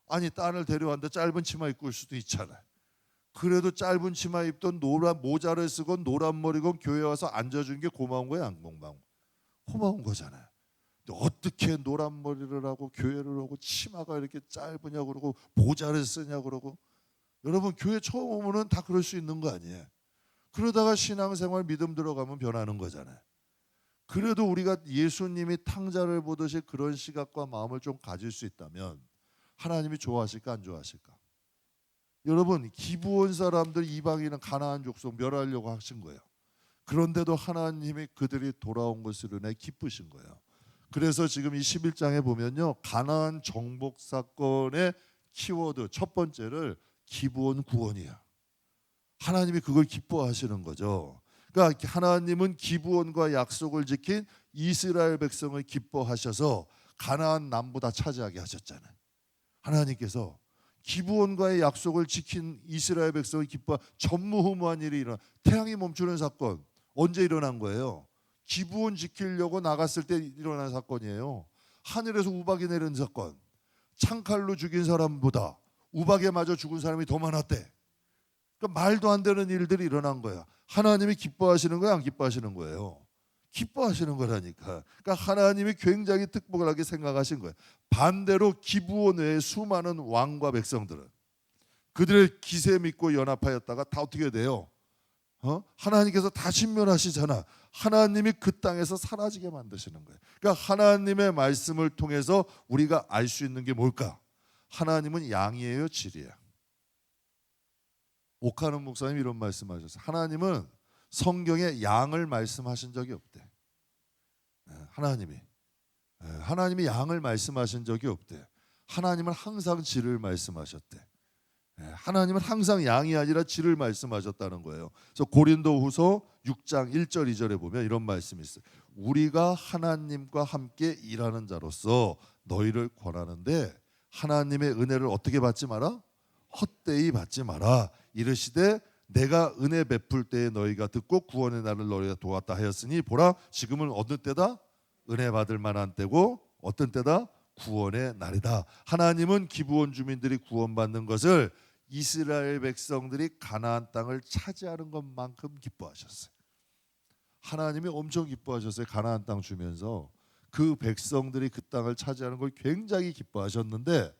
아니 딸을 데려왔는데 짧은 치마 입고 올 수도 있잖아요. 그래도 짧은 치마 입던 노란 모자를 쓰건 노란 머리건 교회 와서 앉아준 게 고마운 거야, 안 고마운 거잖아요. 근데 어떻게 노란 머리를 하고 교회를 하고 치마가 이렇게 짧으냐고 그러고 모자를 쓰냐고 그러고. 여러분 교회 처음 오면은 다 그럴 수 있는 거 아니에요. 그러다가 신앙생활 믿음 들어가면 변하는 거잖아요. 그래도 우리가 예수님이 탕자를 보듯이 그런 시각과 마음을 좀 가질 수 있다면 하나님이 좋아하실까 안 좋아하실까? 여러분 기브온 사람들 이방인은 가나안 족속 멸하려고 하신 거예요. 그런데도 하나님이 그들이 돌아온 것을 인해 기쁘신 거예요. 그래서 지금 이 11장에 보면요, 가나안 정복 사건의 키워드 첫 번째를 기브온 구원이야. 하나님이 그걸 기뻐하시는 거죠. 그러니까 하나님은 기브온과 약속을 지킨 이스라엘 백성을 기뻐하셔서 가나안 남부 다 차지하게 하셨잖아요. 하나님께서 기브온과의 약속을 지킨 이스라엘 백성을 기뻐 전무후무한 일이 일어나. 태양이 멈추는 사건 언제 일어난 거예요? 기브온 지키려고 나갔을 때 일어난 사건이에요. 하늘에서 우박이 내린 사건. 창칼로 죽인 사람보다 우박에 맞아 죽은 사람이 더 많았대. 그러니까 말도 안 되는 일들이 일어난 거야. 하나님이 기뻐하시는 거야, 안 기뻐하시는 거예요? 기뻐하시는 거라니까. 그러니까 하나님이 굉장히 특별하게 생각하신 거예요. 반대로 기브온 외에 수많은 왕과 백성들은 그들의 기세 믿고 연합하였다가 다 어떻게 돼요? 하나님께서 다 신멸하시잖아. 하나님이 그 땅에서 사라지게 만드시는 거예요. 그러니까 하나님의 말씀을 통해서 우리가 알 수 있는 게 뭘까? 하나님은 양이에요, 질이에요? 오카는 목사님 이런 말씀하셨어요. 하나님은 성경에 양을 말씀하신 적이 없대. 하나님이 양을 말씀하신 적이 없대. 하나님은 항상 질을 말씀하셨대. 하나님은 항상 양이 아니라 질을 말씀하셨다는 거예요. 그래서 고린도후서 6장 1절 2절에 보면 이런 말씀이 있어요. 우리가 하나님과 함께 일하는 자로서 너희를 권하는데 하나님의 은혜를 어떻게 받지 마라? 헛되이 받지 마라. 이르시되 내가 은혜 베풀 때에 너희가 듣고 구원의 날을 너희가 도왔다 하였으니 보라 지금은 어느 때다? 은혜 받을 만한 때고 어떤 때다? 구원의 날이다. 하나님은 기브온 주민들이 구원받는 것을 이스라엘 백성들이 가나안 땅을 차지하는 것만큼 기뻐하셨어요. 하나님이 엄청 기뻐하셨어요. 가나안 땅 주면서 그 백성들이 그 땅을 차지하는 걸 굉장히 기뻐하셨는데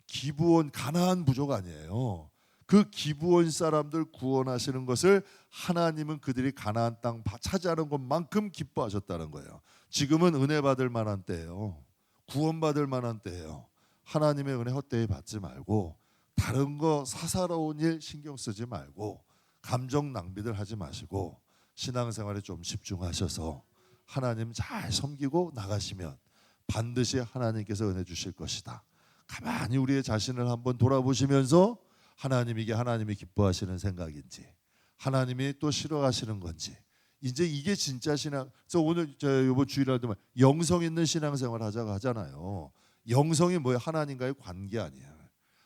기브온 가나안 부족 아니에요. 그 기브온 사람들 구원하시는 것을 하나님은 그들이 가나안 땅 차지하는 것만큼 기뻐하셨다는 거예요. 지금은 은혜 받을 만한 때예요. 구원받을 만한 때예요. 하나님의 은혜 헛되이 받지 말고 다른 거 사사로운 일 신경 쓰지 말고 감정 낭비들 하지 마시고 신앙생활에 좀 집중하셔서 하나님 잘 섬기고 나가시면 반드시 하나님께서 은혜 주실 것이다. 가만히 우리의 자신을 한번 돌아보시면서 하나님이 기뻐하시는 생각인지 하나님이 또 싫어하시는 건지 이제 이게 진짜 신앙. 그래서 오늘 저 이번 주일날도 영성 있는 신앙생활 하자고 하잖아요. 영성이 뭐예요? 하나님과의 관계 아니야.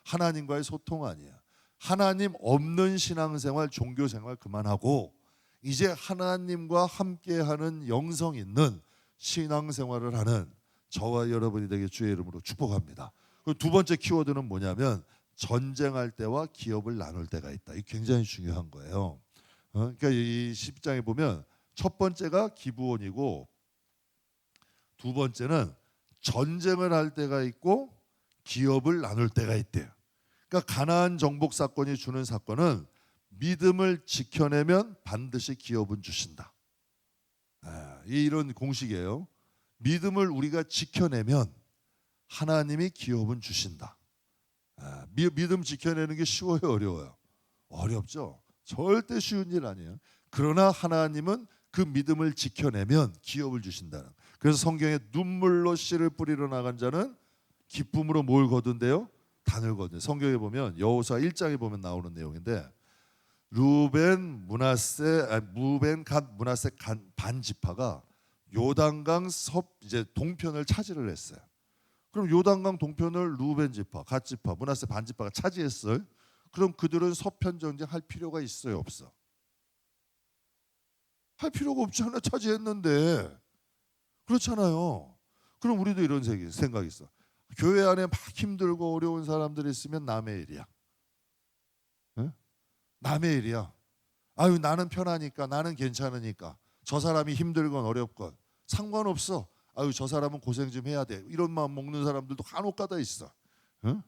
하나님과의 소통 아니야. 하나님 없는 신앙생활, 종교생활 그만하고 이제 하나님과 함께하는 영성 있는 신앙생활을 하는 저와 여러분이 되게 주의 이름으로 축복합니다. 두 번째 키워드는 뭐냐면 전쟁할 때와 기업을 나눌 때가 있다. 이게 굉장히 중요한 거예요. 그러니까 이 10장에 보면 첫 번째가 기브온이고 두 번째는 전쟁을 할 때가 있고 기업을 나눌 때가 있대요. 그러니까 가나안 정복 사건이 주는 사건은 믿음을 지켜내면 반드시 기업은 주신다. 이런 공식이에요. 믿음을 우리가 지켜내면 하나님이 기업은 주신다. 믿음 지켜내는 게 쉬워요, 어려워요? 어렵죠. 절대 쉬운 일 아니에요. 그러나 하나님은 그 믿음을 지켜내면 기업을 주신다는. 그래서 성경에 눈물로 씨를 뿌리러 나간 자는 기쁨으로 뭘 거둔대요? 단을 거둔. 성경에 보면 여호수아 1장에 보면 나오는 내용인데 루벤, 갓, 므낫세 반 지파가 요단강 이제 동편을 차지를 했어요. 그럼 요단강 동편을 루벤 지파, 갓 지파, 므낫세 반 지파가 차지했어요. 그럼 그들은 서편 전쟁할 필요가 있어요, 없어? 할 필요가 없잖아. 차지했는데. 그렇잖아요. 그럼 우리도 이런 생각이 있어. 교회 안에 막 힘들고 어려운 사람들이 있으면 남의 일이야. 응? 남의 일이야. 아유, 나는 편하니까, 나는 괜찮으니까. 저 사람이 힘들건 어렵건 상관없어. 아유, 저 사람은 고생 좀 해야 돼. 이런 마음 먹는 사람들도 간혹가다 있어. 응?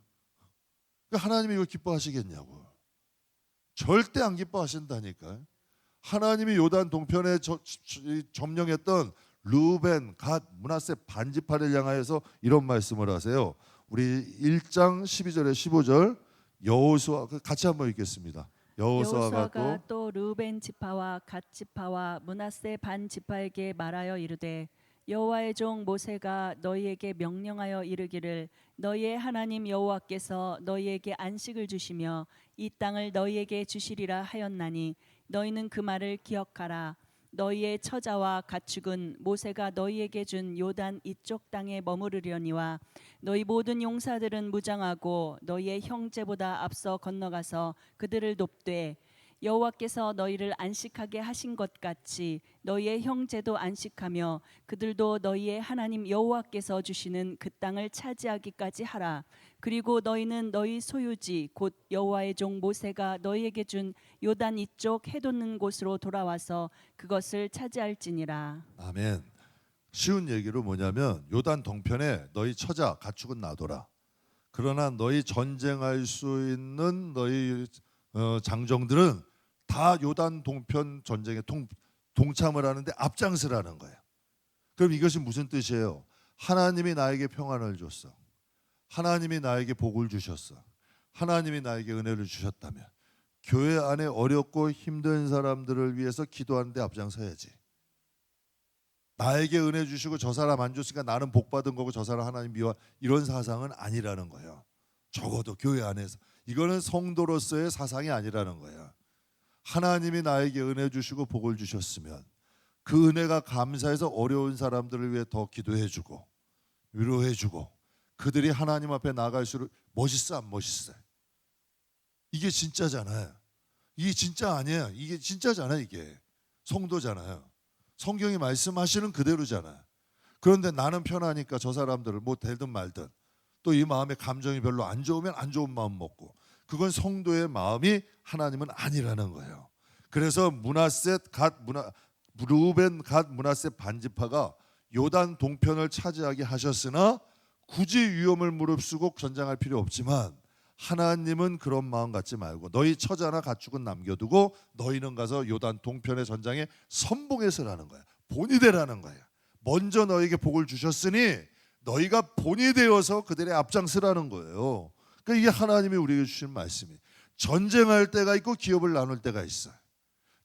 그러니까 하나님이 이거 기뻐하시겠냐고. 절대 안 기뻐하신다니까. 하나님이 요단 동편에 점령했던 루벤, 갓, 므낫세 반지파를 향하여서 이런 말씀을 하세요. 우리 1장 12절에 15절 여호수아 같이 한번 읽겠습니다. 여호수아가 또 르우벤 지파와 갓 지파와 므낫세 반 지파에게 말하여 이르되 여호와의 종 모세가 너희에게 명령하여 이르기를 너희의 하나님 여호와께서 너희에게 안식을 주시며 이 땅을 너희에게 주시리라 하였나니 너희는 그 말을 기억하라. 너희의 처자와 가축은 모세가 너희에게 준 요단 이쪽 땅에 머무르려니와 너희 모든 용사들은 무장하고 너희의 형제보다 앞서 건너가서 그들을 돕되 여호와께서 너희를 안식하게 하신 것 같이 너희의 형제도 안식하며 그들도 너희의 하나님 여호와께서 주시는 그 땅을 차지하기까지 하라. 그리고 너희는 너희 소유지 곧 여호와의 종 모세가 너희에게 준 요단 이쪽 해돋는 곳으로 돌아와서 그것을 차지할지니라. 아멘. 쉬운 얘기로 뭐냐면 요단 동편에 너희 처자 가축은 놔둬라. 그러나 너희 전쟁할 수 있는 너희 장정들은 다 요단 동편 전쟁에 동참을 하는데 앞장서라는 거예요. 그럼 이것이 무슨 뜻이에요? 하나님이 나에게 평안을 줬어. 하나님이 나에게 복을 주셨어. 하나님이 나에게 은혜를 주셨다면 교회 안에 어렵고 힘든 사람들을 위해서 기도하는데 앞장서야지. 나에게 은혜 주시고 저 사람 안 줬으니까 나는 복 받은 거고 저 사람 하나님 미워, 이런 사상은 아니라는 거예요. 적어도 교회 안에서 이거는 성도로서의 사상이 아니라는 거예요. 하나님이 나에게 은혜 주시고 복을 주셨으면 그 은혜가 감사해서 어려운 사람들을 위해 더 기도해주고 위로해주고 그들이 하나님 앞에 나갈수록 멋있어 안 멋있어요? 이게 진짜잖아요. 이게 진짜 아니에요. 이게 진짜잖아요. 이게 성도잖아요. 성경이 말씀하시는 그대로잖아요. 그런데 나는 편하니까 저 사람들을 뭐 되든 말든 또 이 마음에 감정이 별로 안 좋으면 안 좋은 마음 먹고, 그건 성도의 마음이 하나님은 아니라는 거예요. 그래서 루벤 갓 므낫세 반지파가 요단 동편을 차지하게 하셨으나 굳이 위험을 무릅쓰고 전장할 필요 없지만 하나님은 그런 마음 갖지 말고 너희 처자나 가축은 남겨두고 너희는 가서 요단 동편의 전장에 선봉해서라는 거야. 본이 되라는 거야. 먼저 너희에게 복을 주셨으니 너희가 본이 되어서 그들의 앞장서라는 거예요. 그러니까 이게 하나님이 우리에게 주신 말씀이. 전쟁할 때가 있고 기업을 나눌 때가 있어요.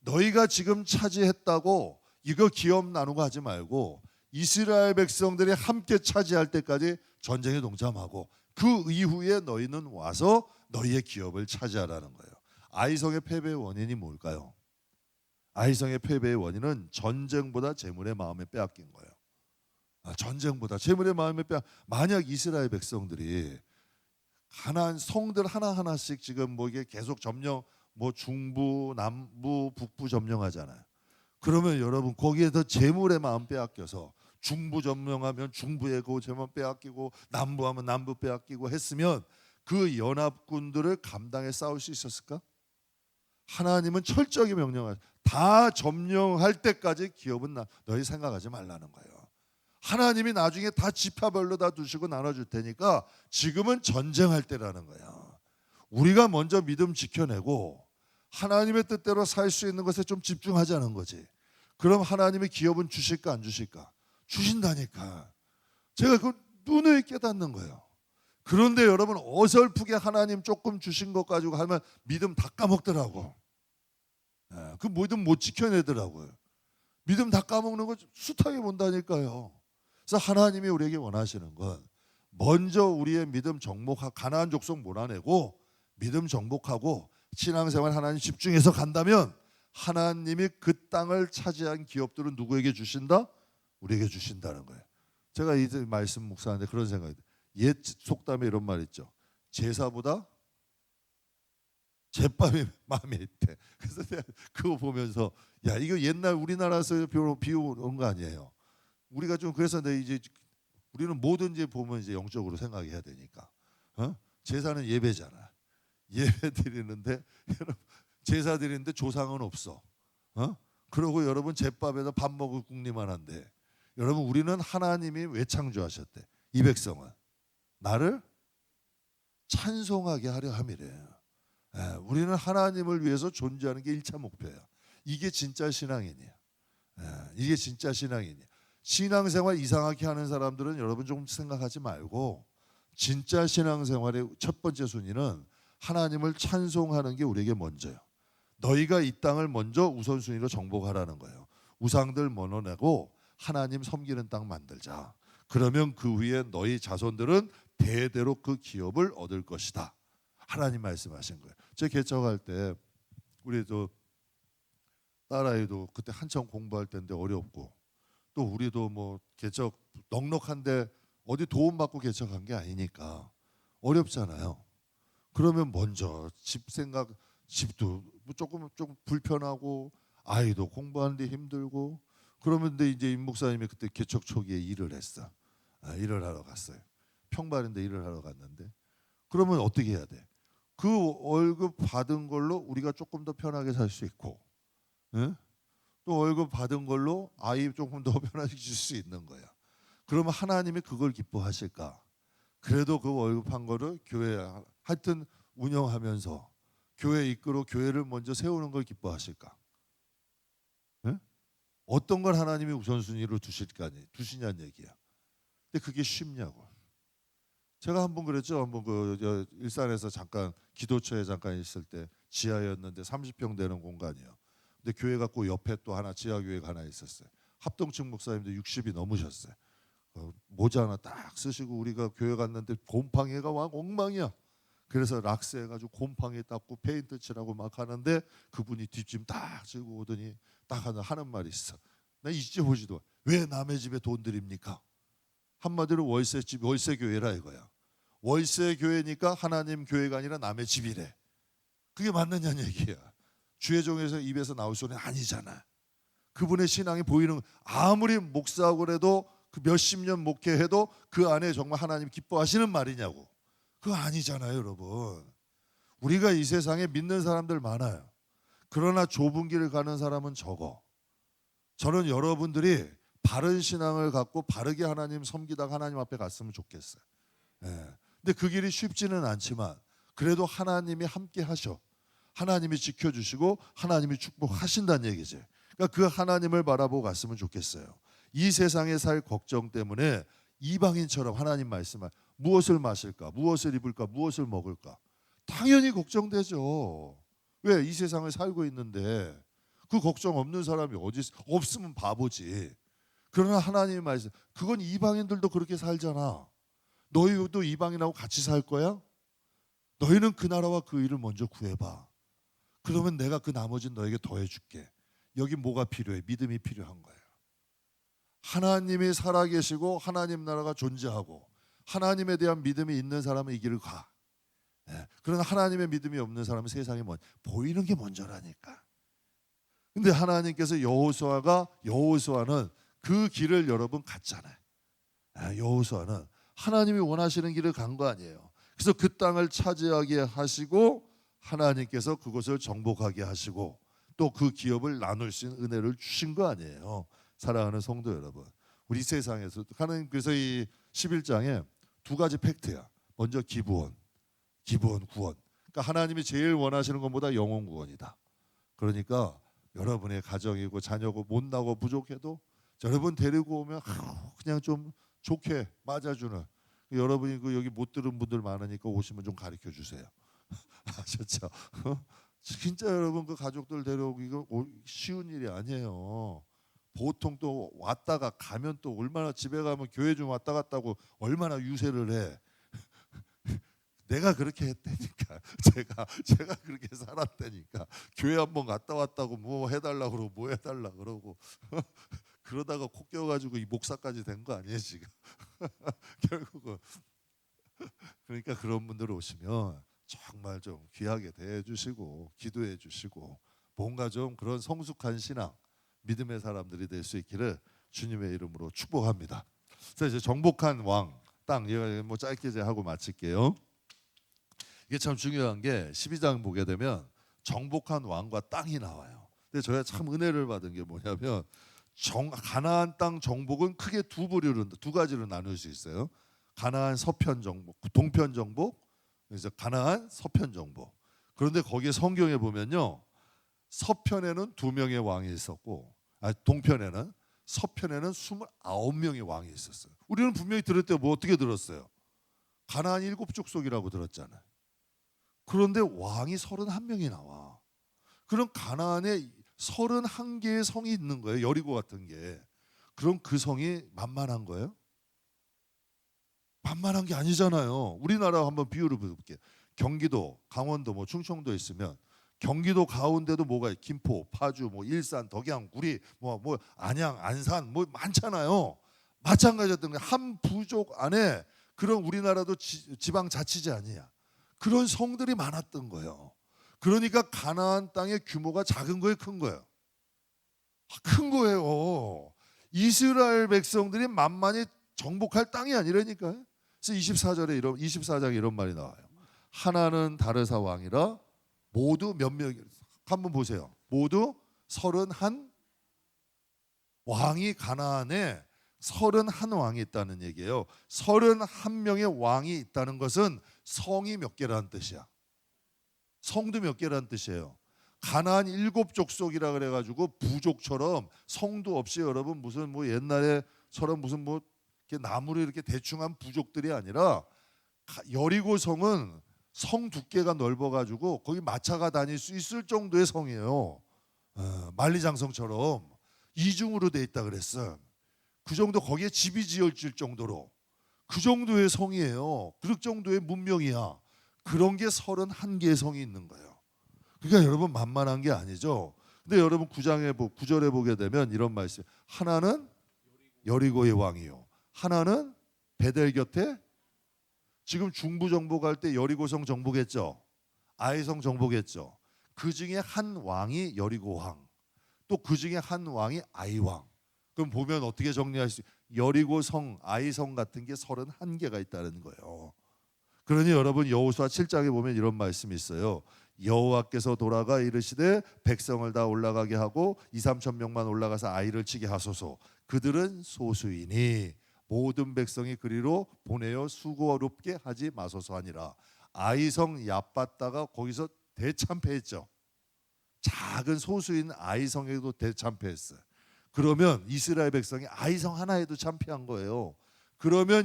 너희가 지금 차지했다고 이거 기업 나누고 하지 말고 이스라엘 백성들이 함께 차지할 때까지 전쟁에 동참하고 그 이후에 너희는 와서 너희의 기업을 차지하라는 거예요. 아이성의 패배의 원인이 뭘까요? 아이성의 패배의 원인은 전쟁보다 재물의 마음에 빼앗긴 거예요. 전쟁보다 재물의 마음에 만약 이스라엘 백성들이 가나안 성들 하나하나씩 지금 뭐 이게 계속 점령, 뭐 중부, 남부, 북부 점령하잖아요. 그러면 여러분 거기에 더 재물의 마음 빼앗겨서 중부 점령하면 중부의 그 재물 빼앗기고 남부하면 남부 빼앗기고 했으면 그 연합군들을 감당해 싸울 수 있었을까? 하나님은 철저하게 명령하셔. 다 점령할 때까지 기업은 너희 생각하지 말라는 거예요. 하나님이 나중에 다 지파별로 다 두시고 나눠줄 테니까 지금은 전쟁할 때라는 거야. 우리가 먼저 믿음 지켜내고 하나님의 뜻대로 살 수 있는 것에 좀 집중하자는 거지. 그럼 하나님의 기업은 주실까 안 주실까? 주신다니까. 제가 그 눈을 깨닫는 거예요. 그런데 여러분 어설프게 하나님 조금 주신 것 가지고 하면 믿음 다 까먹더라고. 그 믿음 못 지켜내더라고요. 믿음 다 까먹는 거 숱하게 본다니까요. 그래서 하나님이 우리에게 원하시는 건 먼저 우리의 믿음 정복하고 가나안 족속 몰아내고 믿음 정복하고 신앙생활 하나님 집중해서 간다면 하나님이 그 땅을 차지한 기업들은 누구에게 주신다? 우리에게 주신다는 거예요. 제가 이 말씀 묵상하는데 그런 생각이 들어요. 옛 속담에 이런 말 있죠. 제사보다 제밥이 마음에 있대. 그래서 내가 그거 보면서 야 이거 옛날 우리나라에서 비워온 거 아니에요. 우리가 좀 그래서 내 이제 우리는 뭐든지 보면 이제 영적으로 생각해야 되니까. 제사는 예배잖아. 예배 드리는데 여러분 제사 드리는데 조상은 없어. 그러고 여러분 제밥에다 밥 먹을 국리만 한데 여러분 우리는 하나님이 왜 창조하셨대? 이 백성은 나를 찬송하게 하려 함이래요. 우리는 하나님을 위해서 존재하는 게 1차 목표예요. 이게 진짜 신앙인이에요. 이게 진짜 신앙인이에요. 신앙생활 이상하게 하는 사람들은 여러분 좀 생각하지 말고 진짜 신앙생활의 첫 번째 순위는 하나님을 찬송하는 게 우리에게 먼저예요. 너희가 이 땅을 먼저 우선순위로 정복하라는 거예요. 우상들 멀어내고 하나님 섬기는 땅 만들자. 그러면 그 위에 너희 자손들은 대대로 그 기업을 얻을 것이다. 하나님 말씀하신 거예요. 제 개척할 때 우리도 딸아이도 그때 한참 공부할 때인데 어렵고 또 우리도 뭐 개척 넉넉한데 어디 도움 받고 개척한 게 아니니까 어렵잖아요. 그러면 먼저 집 생각 집도 조금 불편하고 아이도 공부하는데 힘들고 그러면 이제 임 목사님이 그때 개척 초기에 일을 했어. 일을 하러 갔어요. 평발인데 일을 하러 갔는데 그러면 어떻게 해야 돼? 그 월급 받은 걸로 우리가 조금 더 편하게 살 수 있고 또 월급 받은 걸로 아이 조금 더 편하게 줄 수 있는 거야. 그러면 하나님이 그걸 기뻐하실까? 그래도 그 월급 한 거를 교회 하여튼 운영하면서 교회 이끌어 교회를 먼저 세우는 걸 기뻐하실까? 어떤 걸 하나님이 우선순위로 두시냐는 얘기야. 근데 그게 쉽냐고. 제가 한번 그랬죠. 한번 그 일산에서 잠깐 기도처에 잠깐 있을 때 지하였는데 30평 되는 공간이요. 근데 교회가 그 옆에 또 하나 지하 교회가 하나 있었어요. 합동층 목사님도 60이 넘으셨어요. 모자 하나 딱 쓰시고 우리가 교회 갔는데 곰팡이가 막 엉망이야. 그래서 락스 해가지고 곰팡이 닦고 페인트 칠하고 막 하는데 그분이 뒷짐 딱 지고 오더니 딱 하는 말이 있어. 나 잊어보지도 왜 남의 집에 돈 드립니까? 한마디로 월세집 월세 교회라 이거야. 월세 교회니까 하나님 교회가 아니라 남의 집이래. 그게 맞느냐는 얘기야. 주의 종에서 입에서 나올 소리는 아니잖아. 그분의 신앙이 보이는 아무리 목사하고 그래도 그 몇십 년 목회해도 그 안에 정말 하나님 기뻐하시는 말이냐고. 그거 아니잖아요, 여러분. 우리가 이 세상에 믿는 사람들 많아요. 그러나 좁은 길을 가는 사람은 적어. 저는 여러분들이 바른 신앙을 갖고 바르게 하나님 섬기다가 하나님 앞에 갔으면 좋겠어요. 근데 그 길이 쉽지는 않지만 그래도 하나님이 함께 하셔. 하나님이 지켜주시고 하나님이 축복하신다는 얘기지. 그러니까 그 하나님을 바라보고 갔으면 좋겠어요. 이 세상에 살 걱정 때문에 이방인처럼 하나님 말씀할 무엇을 마실까, 무엇을 입을까, 무엇을 먹을까 당연히 걱정되죠. 왜? 이 세상을 살고 있는데 그 걱정 없는 사람이 어디 없으면 바보지. 그러나 하나님의 말씀 그건 이방인들도 그렇게 살잖아. 너희도 이방인하고 같이 살 거야? 너희는 그 나라와 그 일을 먼저 구해봐. 그러면 내가 그 나머지는 너에게 더해줄게. 여기 뭐가 필요해? 믿음이 필요한 거예요. 하나님이 살아계시고 하나님 나라가 존재하고 하나님에 대한 믿음이 있는 사람은 이 길을 가. 그러나 하나님의 믿음이 없는 사람은 세상에 보이는 게 먼저라니까. 근데 하나님께서 여호수아는 그 길을 여러분 갔잖아요. 여호수아는 하나님이 원하시는 길을 간 거 아니에요. 그래서 그 땅을 차지하게 하시고 하나님께서 그것을 정복하게 하시고 또 그 기업을 나눌 수 있는 은혜를 주신 거 아니에요. 사랑하는 성도 여러분, 우리 세상에서 하나님 그래서 이 11장에 두 가지 팩트야. 먼저 기부원, 구원. 그러니까 하나님이 제일 원하시는 것보다 영혼 구원이다. 그러니까 여러분의 가정이고 자녀고 못나고 부족해도 여러분 데리고 오면 그냥 좀 좋게 맞아주는 여러분이 여기 못 들은 분들 많으니까 오시면 좀 가르쳐 주세요. 아셨죠? 진짜 여러분 가족들 데려오기가 쉬운 일이 아니에요. 보통 또 왔다가 가면 또 얼마나 집에 가면 교회 좀 왔다 갔다 하고 얼마나 유세를 해. 내가 그렇게 했다니까. 제가 그렇게 살았다니까. 교회 한번 갔다 왔다고 뭐 해달라 그러고 뭐 해달라 그러고 그러다가 코 껴가지고 이 목사까지 된 거 아니에요 지금. 결국은. 그러니까 그런 분들 오시면 정말 좀 귀하게 대해주시고 기도해 주시고 뭔가 좀 그런 성숙한 신앙 믿음의 사람들이 될 수 있기를 주님의 이름으로 축복합니다. 그래서 이제 정복한 왕 땅 이거 뭐 짧게 이제 하고 마칠게요. 이게 참 중요한 게 12장 보게 되면 정복한 왕과 땅이 나와요. 근데 저희가 참 은혜를 받은 게 뭐냐면 가나안 땅 정복은 크게 두 가지로 나눌 수 있어요. 가나안 서편 정복, 동편 정복, 그래서 가나안 서편 정복. 그런데 거기에 성경에 보면요, 서편에는 2명의 왕이 있었고, 동편에는 서편에는 29명의 왕이 있었어요. 우리는 분명히 들을 때 뭐 어떻게 들었어요? 가나안 7족속이라고 들었잖아요. 그런데 왕이 31명이 나와. 그럼 가나안에 31개의 성이 있는 거예요. 여리고 같은 게. 그럼 그 성이 만만한 거예요? 만만한 게 아니잖아요. 우리나라 한번 비유를 볼게요. 경기도, 강원도, 뭐 충청도 있으면 경기도 가운데도 뭐가 있어요? 김포, 파주, 뭐 일산, 덕양, 구리, 뭐 안양, 안산 뭐 많잖아요. 마찬가지였던 거예요. 한 부족 안에 그런 우리나라도 지방 자치제 아니야. 그런 성들이 많았던 거예요. 그러니까 가나안 땅의 규모가 작은 거예요, 큰 거예요? 큰 거예요. 이스라엘 백성들이 만만히 정복할 땅이 아니라니까요. 그래서 24장에 이런 말이 나와요. 하나는 다르사 왕이라 모두 몇 명, 한번 보세요. 모두 31 왕이 가나안에 31왕이 있다는 얘기예요. 31명의 왕이 있다는 것은 성이 몇 개라는 뜻이야. 성도 몇 개라는 뜻이에요. 가나안 7족속이라 그래가지고 부족처럼 성도 없이 여러분 무슨 뭐 옛날에처럼 무슨 뭐 이렇게 나무를 이렇게 대충한 부족들이 아니라 여리고 성은 성 두께가 넓어가지고 거기 마차가 다닐 수 있을 정도의 성이에요. 만리장성처럼 이중으로 돼 있다 그랬어. 그 정도 거기에 집이 지어질 정도로 그 정도의 성이에요. 그 정도의 문명이야. 그런 게 31개의 성이 있는 거예요. 그러니까 여러분 만만한 게 아니죠. 근데 여러분 9절에 보게 되면 이런 말씀. 하나는 여리고의 왕이요. 하나는 베델 곁에 지금 중부 정복할 때 여리고성 정복했죠. 아이성 정복했죠. 그 중에 한 왕이 여리고 왕. 또 그 중에 한 왕이 아이 왕. 그럼 보면 어떻게 정리할 수 여리고성, 아이성 같은 게 31개가 있다는 거예요. 그러니 여러분 여호수아 7장에 보면 이런 말씀이 있어요. 여호와께서 돌아가 이르시되 백성을 다 올라가게 하고 2-3천 명만 올라가서 아이를 치게 하소서. 그들은 소수이니 모든 백성이 그리로 보내어 수고롭게 하지 마소서 하니라. 아이성 얕봤다가 거기서 대참패했죠. 작은 소수인 아이성에도 대참패했어요. 그러면 이스라엘 백성이 아이성 하나에도 참패한 거예요. 그러면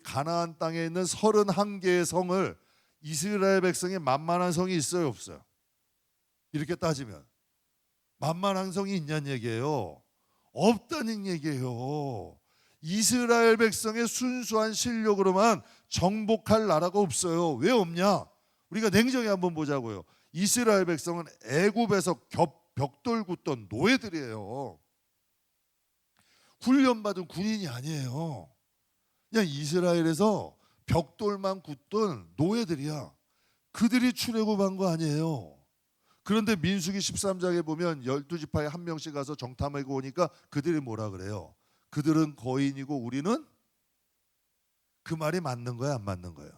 가나안 땅에 있는 31개의 성을 이스라엘 백성이 만만한 성이 있어요, 없어요? 이렇게 따지면 만만한 성이 있냐는 얘기예요. 없다는 얘기예요. 이스라엘 백성의 순수한 실력으로만 정복할 나라가 없어요. 왜 없냐? 우리가 냉정히 한번 보자고요. 이스라엘 백성은 애굽에서 벽돌 굽던 노예들이에요. 훈련받은 군인이 아니에요. 그냥 이스라엘에서 벽돌만 굽던 노예들이야. 그들이 출애굽한 거 아니에요. 그런데 민수기 13장에 보면 12지파에 한 명씩 가서 정탐하고 오니까 그들이 뭐라 그래요? 그들은 거인이고 우리는, 그 말이 맞는 거야, 안 맞는 거예요?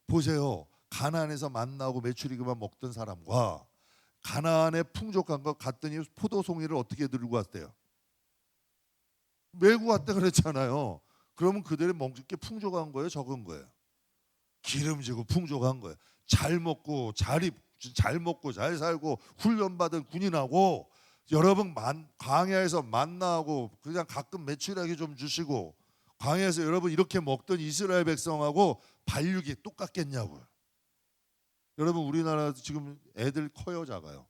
보세요. 가나안에서 만나고 메추리그만 먹던 사람과 가나안에 풍족한 거 갔더니 포도송이를 어떻게 들고 왔대요? 메고 왔다 그랬잖아요. 그러면 그들이 먹을 게 풍족한 거예요, 적은 거예요? 기름지고 풍족한 거예요. 잘 먹고 잘 살고 훈련받은 군인하고 여러분 광야에서 만나고 그냥 가끔 메추라기 좀 주시고 광야에서 여러분 이렇게 먹던 이스라엘 백성하고 반육이 똑같겠냐고요. 여러분 우리나라 지금 애들 커요, 작아요?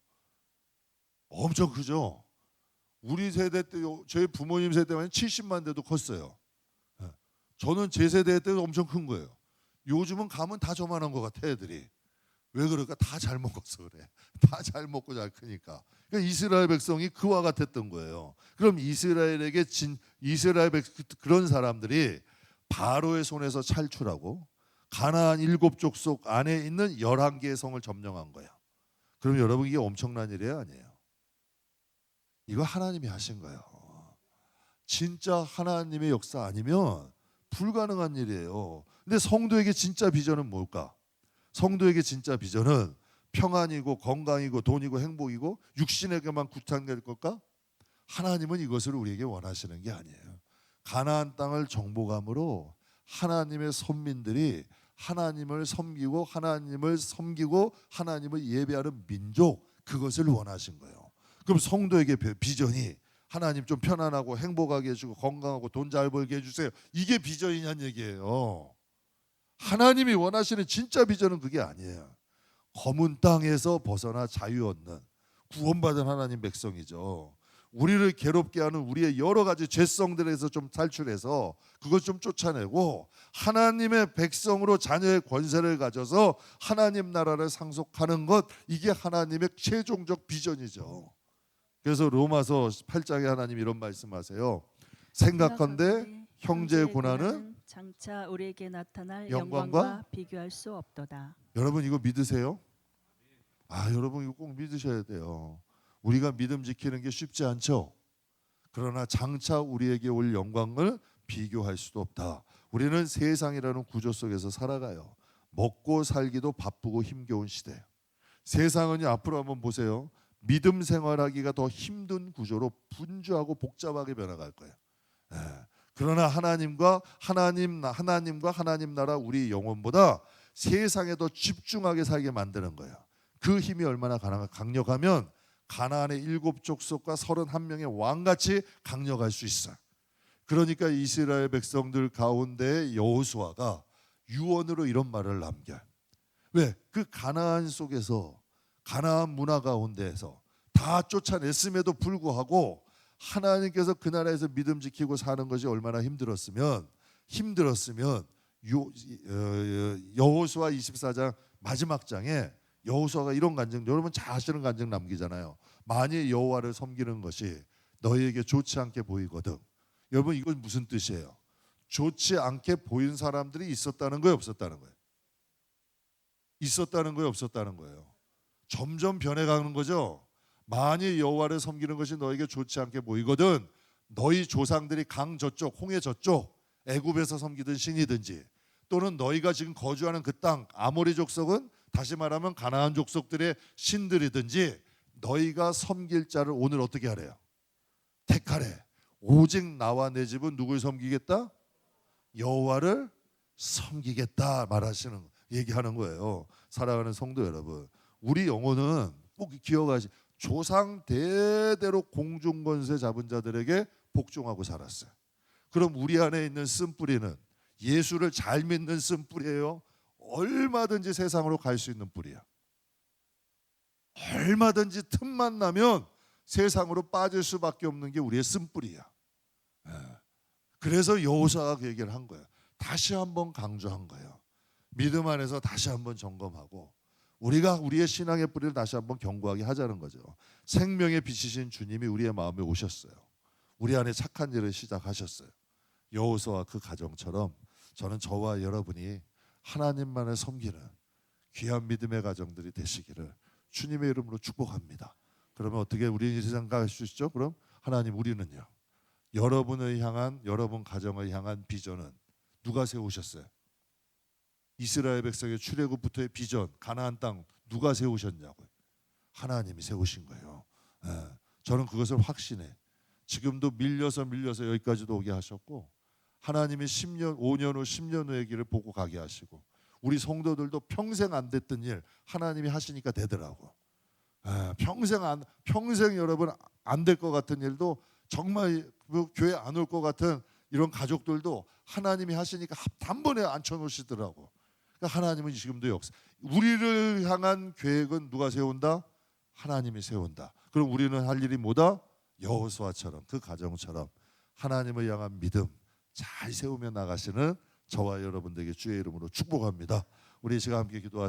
엄청 크죠. 우리 세대 때, 저희 부모님 세대만 70만 대도 컸어요. 예. 저는 제 세대 때도 엄청 큰 거예요. 요즘은 가면 다 저만한 것 같아, 애들이. 왜 그럴까? 다 잘 먹어서 그래. 다 잘 먹고 잘 크니까. 그러니까 이스라엘 백성이 그와 같았던 거예요. 그럼 이스라엘에게 그런 사람들이 바로의 손에서 탈출하고 가나안 7족속 안에 있는 11개의 성을 점령한 거예요. 그럼 여러분 이게 엄청난 일이에요, 아니에요? 이거 하나님이 하신 거예요. 진짜 하나님의 역사 아니면 불가능한 일이에요. 근데 성도에게 진짜 비전은 뭘까? 성도에게 진짜 비전은 평안이고 건강이고 돈이고 행복이고 육신에게만 구탄될 걸까? 하나님은 이것을 우리에게 원하시는 게 아니에요. 가나안 땅을 정복함으로 하나님의 선민들이 하나님을 섬기고 하나님을 예배하는 민족, 그것을 원하신 거예요. 그럼 성도에게 비전이 하나님 좀 편안하고 행복하게 해주고 건강하고 돈 잘 벌게 해주세요. 이게 비전이냐는 얘기예요. 하나님이 원하시는 진짜 비전은 그게 아니에요. 검은 땅에서 벗어나 자유 얻는 구원받은 하나님 백성이죠. 우리를 괴롭게 하는 우리의 여러 가지 죄성들에서 좀 탈출해서 그걸 좀 쫓아내고 하나님의 백성으로 자녀의 권세를 가져서 하나님 나라를 상속하는 것, 이게 하나님의 최종적 비전이죠. 그래서 로마서 8장에 하나님 이런 말씀하세요. 생각건대 형제의 고난은 장차 우리에게 나타날 영광과 영광과 비교할 수 없도다. 여러분 이거 믿으세요? 여러분 이거 꼭 믿으셔야 돼요. 우리가 믿음 지키는 게 쉽지 않죠. 그러나 장차 우리에게 올 영광을 비교할 수도 없다. 우리는 세상이라는 구조 속에서 살아가요. 먹고 살기도 바쁘고 힘겨운 시대. 세상은 앞으로 한번 보세요. 믿음 생활하기가 더 힘든 구조로 분주하고 복잡하게 변화갈 거예요. 그러나 하나님과 하나님 나라 우리 영혼보다 세상에 더 집중하게 살게 만드는 거예요. 그 힘이 얼마나 강력하면 가나안의 7족속과 31명의 왕같이 강력할 수 있어요. 그러니까 이스라엘 백성들 가운데 여호수아가 유언으로 이런 말을 남겨요. 왜? 그 가나안 속에서 가나안 문화 가운데에서 다 쫓아냈음에도 불구하고 하나님께서 그 나라에서 믿음 지키고 사는 것이 얼마나 힘들었으면 여호수아 24장 마지막 장에 여호수아가 이런 간증, 여러분 잘 아시는 간증 남기잖아요. 만일 여호와를 섬기는 것이 너희에게 좋지 않게 보이거든. 여러분 이건 무슨 뜻이에요? 좋지 않게 보인 사람들이 있었다는 거예요, 없었다는 거예요? 있었다는 거예요, 없었다는 거예요? 점점 변해가는 거죠. 만일 여호와를 섬기는 것이 너에게 좋지 않게 보이거든 너희 조상들이 강 저쪽, 홍해 저쪽 애굽에서 섬기던 신이든지 또는 너희가 지금 거주하는 그 땅 아모리 족속은 다시 말하면 가나안 족속들의 신들이든지 너희가 섬길 자를 오늘 어떻게 하래요? 택하래. 오직 나와 내 집은 누굴 섬기겠다? 여호와를 섬기겠다 말하시는 얘기하는 거예요. 사랑하는 성도 여러분, 우리 영혼은 꼭 기억하시. 조상 대대로 공중권세 잡은 자들에게 복종하고 살았어요. 그럼 우리 안에 있는 쓴뿌리는 예수를 잘 믿는 쓴뿌리예요? 얼마든지 세상으로 갈 수 있는 뿌리야. 얼마든지 틈만 나면 세상으로 빠질 수밖에 없는 게 우리의 쓴뿌리야. 그래서 여호수아가 그 얘기를 한 거예요. 다시 한번 강조한 거예요. 믿음 안에서 다시 한번 점검하고 우리가 우리의 신앙의 뿌리를 다시 한번 견고하게 하자는 거죠. 생명의 빛이신 주님이 우리의 마음에 오셨어요. 우리 안에 착한 일을 시작하셨어요. 여호수아와 그 가정처럼 저는 저와 여러분이 하나님만을 섬기는 귀한 믿음의 가정들이 되시기를 주님의 이름으로 축복합니다. 그러면 어떻게 우리 세상 갈 수 있죠? 그럼 하나님, 우리는요, 여러분을 향한, 여러분 가정을 향한 비전은 누가 세우셨어요? 이스라엘 백성의 출애굽부터의 비전, 가나안 땅 누가 세우셨냐고요? 하나님이 세우신 거예요. 저는 그것을 확신해. 지금도 밀려서 여기까지도 오게 하셨고 하나님이 10년, 5년 후, 10년 후의 길을 보고 가게 하시고 우리 성도들도 평생 안 됐던 일 하나님이 하시니까 되더라고. 평생 여러분 안 될 것 같은 일도 정말 교회 안 올 것 같은 이런 가족들도 하나님이 하시니까 단번에 앉혀놓으시더라고. 그러니까 하나님은 지금도 역사. 우리를 향한 계획은 누가 세운다? 하나님이 세운다. 그럼 우리는 할 일이 뭐다? 여호수아처럼 그 가정처럼 하나님을 향한 믿음 잘 세우며 나가시는 저와 여러분들에게 주의 이름으로 축복합니다. 우리 이 시간 함께 기도하시죠.